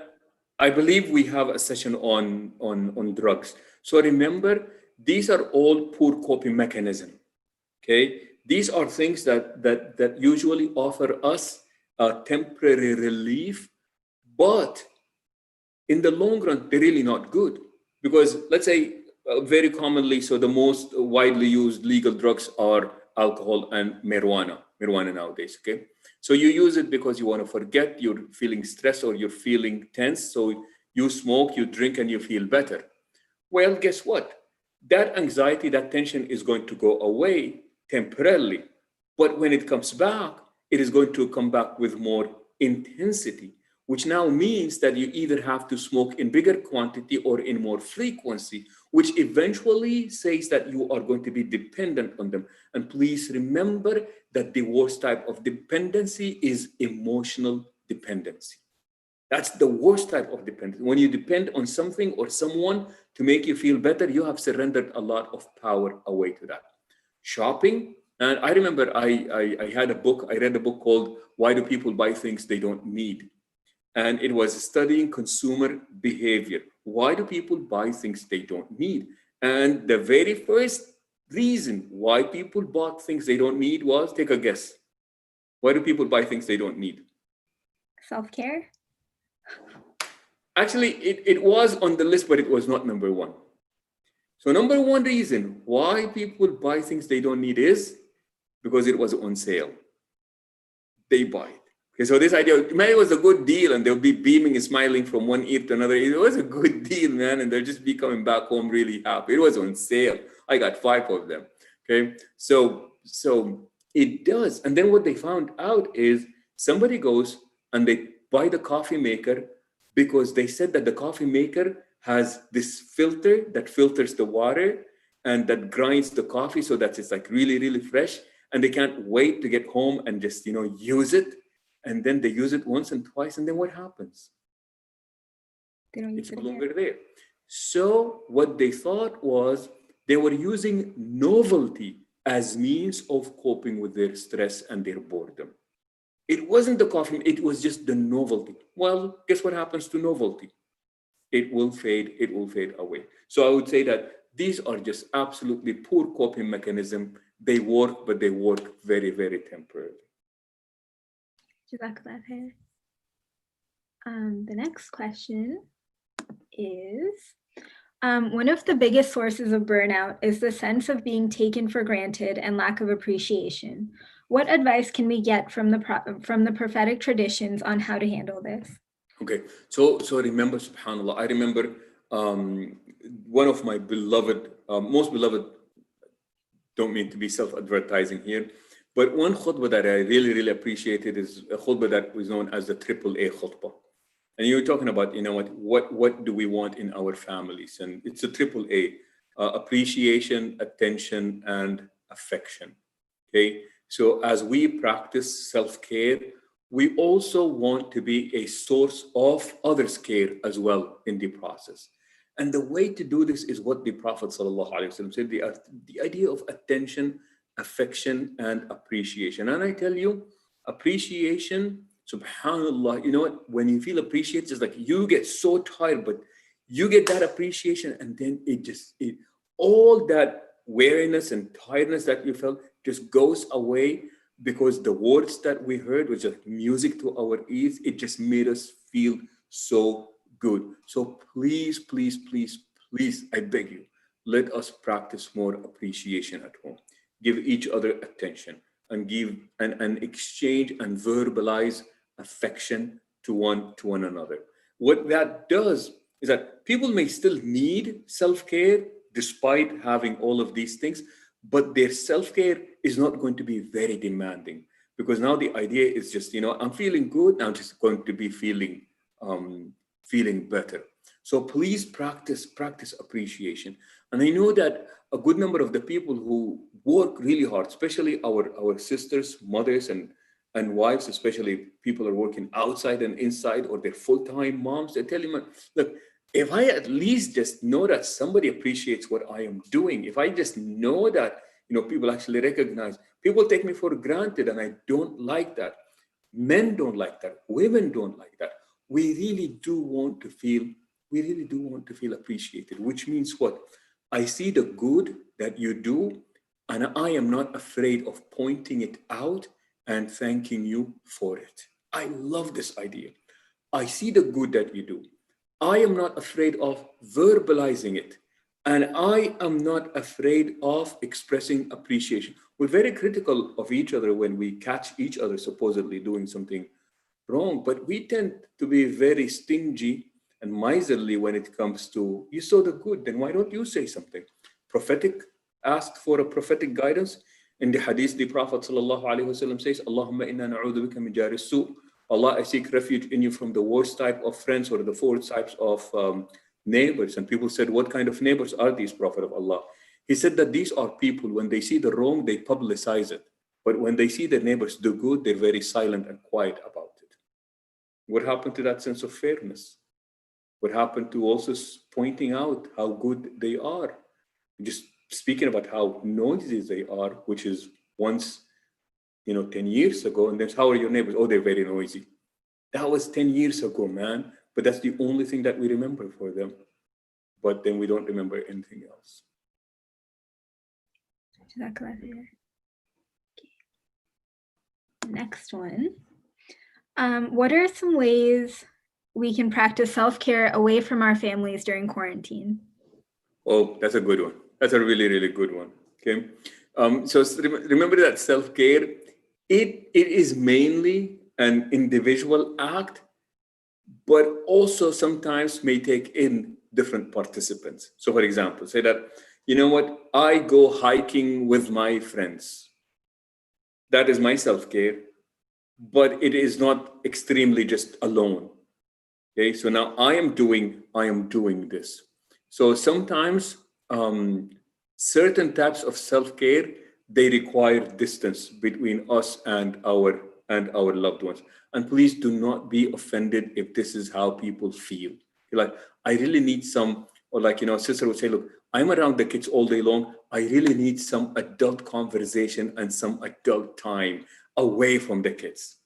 Speaker 3: I believe we have a session on drugs. So remember, these are all poor coping mechanism. Okay, these are things that usually offer us a temporary relief, but in the long run, they're really not good. Because let's say very commonly, so the most widely used legal drugs are alcohol and marijuana nowadays. Okay, so you use it because you want to forget, you're feeling stressed or you're feeling tense, so you smoke, you drink, and you feel better. Well, guess what? That anxiety, that tension is going to go away temporarily, but when it comes back, it is going to come back with more intensity, which now means that you either have to smoke in bigger quantity or in more frequency, which eventually says that you are going to be dependent on them. And please remember that the worst type of dependency is emotional dependency. That's the worst type of dependency. When you depend on something or someone to make you feel better, you have surrendered a lot of power away to that. Shopping, and I remember I read a book called Why Do People Buy Things They Don't Need? And it was studying consumer behavior. Why do people buy things they don't need? And the very first reason why people bought things they don't need was, take a guess. Why do people buy things they don't need?
Speaker 2: Self-care?
Speaker 3: Actually, it was on the list, but it was not number one. So number one reason why people buy things they don't need is because it was on sale. They buy it. Okay, so this idea, man, it was a good deal, and they'll be beaming and smiling from one ear to another. It was a good deal, man, and they'll just be coming back home really happy. It was on sale. I got 5 of them. Okay, so it does. And then what they found out is somebody goes and they buy the coffee maker because they said that the coffee maker has this filter that filters the water and that grinds the coffee so that it's like really, really fresh. And they can't wait to get home and just, use it. And then they use it once and twice. And then what happens?
Speaker 2: They don't use
Speaker 3: It's
Speaker 2: it
Speaker 3: no
Speaker 2: again.
Speaker 3: longer there. So what they thought was they were using novelty as means of coping with their stress and their boredom. It wasn't the coffee, it was just the novelty. Well, guess what happens to novelty? It will fade away. So I would say that these are just absolutely poor coping mechanism. They work, but they work very, very temporarily.
Speaker 2: Jazakallah khair. The next question is, one of the biggest sources of burnout is the sense of being taken for granted and lack of appreciation. What advice can we get from the prophetic traditions on how to handle this?
Speaker 3: Okay, so remember, subhanAllah, I remember one of my beloved, most beloved, don't mean to be self-advertising here, but one khutbah that I really, really appreciated is a khutbah that was known as the AAA khutbah. And you're talking about, what do we want in our families? And it's a AAA, appreciation, attention, and affection. Okay, so as we practice self-care, we also want to be a source of others' care as well in the process. And the way to do this is what the Prophet ﷺ said, the idea of attention, affection, and appreciation. And I tell you, appreciation, subhanAllah, you know what, when you feel appreciated, it's like you get so tired, but you get that appreciation, and then all that weariness and tiredness that you felt just goes away, because the words that we heard was just music to our ears. It just made us feel so good. So please, please, please, please, I beg you, let us practice more appreciation at home. Give each other attention and give and exchange and verbalize affection to one another. What that does is that people may still need self-care despite having all of these things, but their self-care is not going to be very demanding, because now the idea is just, I'm feeling good, I'm just going to be feeling better. So please practice appreciation. And I know that a good number of the people who work really hard, especially our sisters, mothers, and wives, especially people are working outside and inside, or they're full-time moms, they tell you, look, if I at least just know that somebody appreciates what I am doing, if I just know that, people actually recognize, people take me for granted, and I don't like that. Men don't like that. Women don't like that. We really do want to feel appreciated, which means what? I see the good that you do, and I am not afraid of pointing it out and thanking you for it. I love this idea. I see the good that you do. I am not afraid of verbalizing it. And I am not afraid of expressing appreciation. We're very critical of each other when we catch each other supposedly doing something wrong, but we tend to be very stingy and miserly when it comes to, you saw the good, then why don't you say something? Prophetic, asked for a prophetic guidance. In the hadith, the Prophet ﷺ says, Allahumma inna na'udhu bika min jari su. Allah, I seek refuge in you from the worst type of friends, or the 4 types of neighbors. And people said, what kind of neighbors are these, Prophet of Allah? He said that these are people, when they see the wrong, they publicize it. But when they see their neighbors do good, they're very silent and quiet about it. What happened to that sense of fairness? What happened to also pointing out how good they are? Just speaking about how noisy they are, which is once 10 years ago, and then how are your neighbors? Oh, they're very noisy. That was 10 years ago, man. But that's the only thing that we remember for them. But then we don't remember anything else.
Speaker 2: Next one. What are some ways we can practice self-care away from our families during quarantine?
Speaker 3: Oh, that's a good one. That's a really, really good one. Okay. So remember that self-care, it is mainly an individual act, but also sometimes may take in different participants. So for example, say that, you know what, I go hiking with my friends. That is my self-care, but it is not extremely just alone. Okay, so now I am doing this. So sometimes certain types of self-care, they require distance between us and our loved ones. And please do not be offended if this is how people feel. You're like, I really need some, or like, sister would say, look, I'm around the kids all day long. I really need some adult conversation and some adult time away from the kids.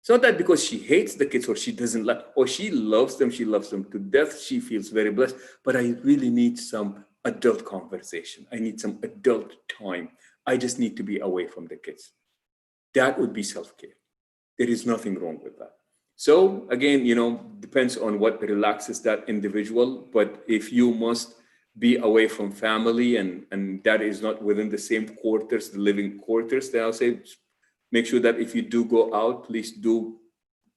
Speaker 3: It's not that because she hates the kids or she doesn't like, or she loves them to death. She feels very blessed, but I really need some adult conversation. I need some adult time. I just need to be away from the kids. That would be self-care. There is nothing wrong with that. So again, depends on what relaxes that individual. But if you must be away from family and that is not within the same quarters, the living quarters, then I'll say, make sure that if you do go out, please do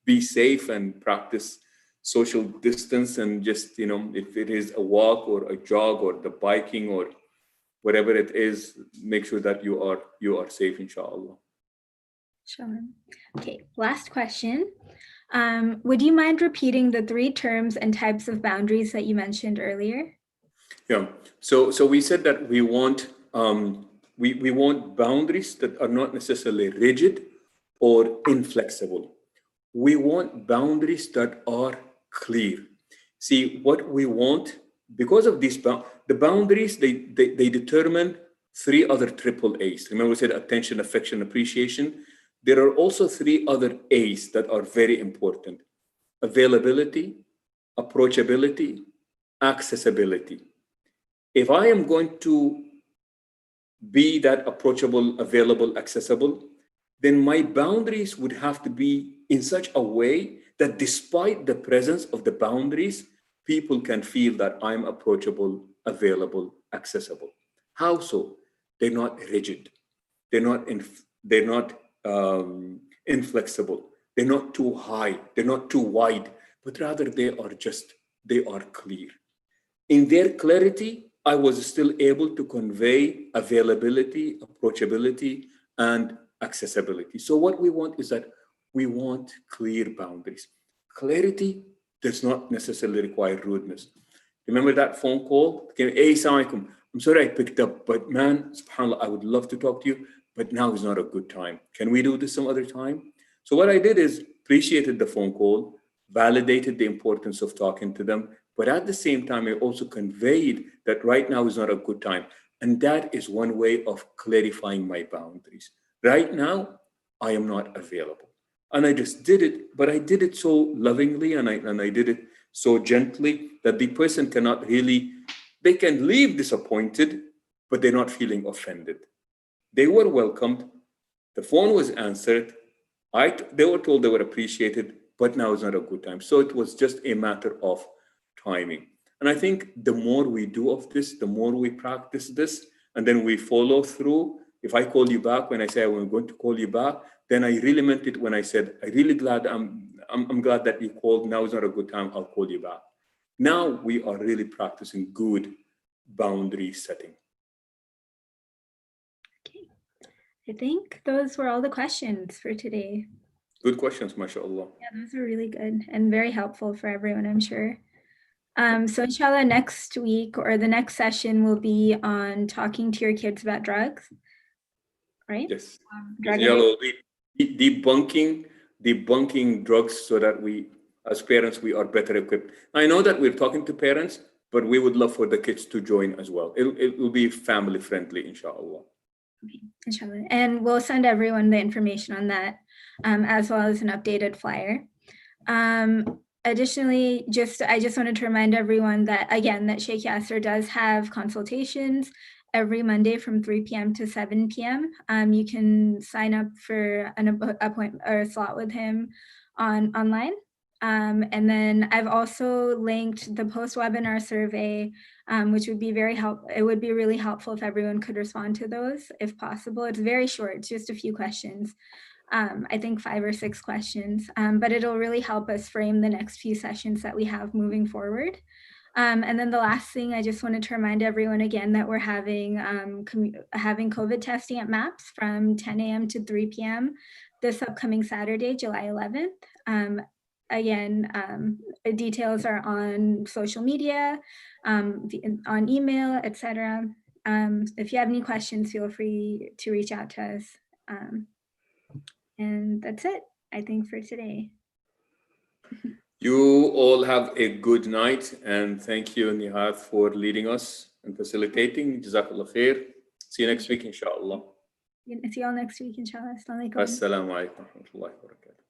Speaker 3: be safe and practice social distance. And just, if it is a walk or a jog or the biking or whatever it is, make sure that you are safe, inshallah.
Speaker 2: Sure. Okay, last question. Would you mind repeating the 3 terms and types of boundaries that you mentioned earlier?
Speaker 3: Yeah. So we said that we want we want boundaries that are not necessarily rigid or inflexible. We want boundaries that are clear. See, what we want, because of these the boundaries, they determine 3 other triple A's. Remember we said attention, affection, appreciation. There are also 3 other A's that are very important: availability, approachability, accessibility. If I am going to be that approachable, available, accessible, then my boundaries would have to be in such a way that despite the presence of the boundaries, people can feel that I'm approachable, available, accessible. How so? They're not rigid. They're not inflexible. They're not too high. They're not too wide, but rather they are clear. In their clarity, I was still able to convey availability, approachability, and accessibility. So what we want is that we want clear boundaries. Clarity does not necessarily require rudeness. Remember that phone call? Hey, assalamu alaikum. I'm sorry I picked up, but man, subhanAllah, I would love to talk to you, but now is not a good time. Can we do this some other time? So what I did is appreciated the phone call, validated the importance of talking to them, but at the same time, I also conveyed that right now is not a good time. And that is one way of clarifying my boundaries. Right now, I am not available. And I just did it, but I did it so lovingly and I did it so gently that the person cannot really, they can leave disappointed, but they're not feeling offended. They were welcomed. The phone was answered. They were told they were appreciated, but now is not a good time. So it was just a matter of timing. And I think the more we do of this, the more we practice this, and then we follow through. If I call you back when I say I'm going to call you back, then I really meant it when I said, I'm glad that you called. Now is not a good time. I'll call you back. Now we are really practicing good boundary setting.
Speaker 2: Okay. I think those were all the questions for today.
Speaker 3: Good questions, mashallah.
Speaker 2: Yeah, those are really good and very helpful for everyone, I'm sure. So inshallah, next week or the next session will be on talking to your kids about drugs, right?
Speaker 3: Yes.
Speaker 2: Drug
Speaker 3: Debunking drugs so that we, as parents, we are better equipped. I know that we're talking to parents, but we would love for the kids to join as well. It will be family friendly, inshallah.
Speaker 2: Okay, inshallah. And we'll send everyone the information on that, as well as an updated flyer. Additionally, I just wanted to remind everyone that, again, that Sheikh Yassir does have consultations every Monday from 3 p.m. to 7 p.m. You can sign up for an appointment or a slot with him online. And then I've also linked the post-webinar survey, which would be it would be really helpful if everyone could respond to those if possible. It's very short, it's just a few questions. I think 5 or 6 questions, but it'll really help us frame the next few sessions that we have moving forward. And then the last thing, I just wanted to remind everyone again that we're having COVID testing at MAPS from 10 a.m. to 3 p.m. this upcoming Saturday, July 11th. Again, details are on social media, on email, etc. If you have any questions, feel free to reach out to us. And that's it, I think, for today.
Speaker 3: You all have a good night, and thank you, Nihat, for leading us and facilitating. Jazakallah khair. See you next week, inshallah.
Speaker 2: See you all next week, inshallah. Assalamu alaikum.
Speaker 3: Assalamu alaikum wa rahmatullahi wa barakatuh.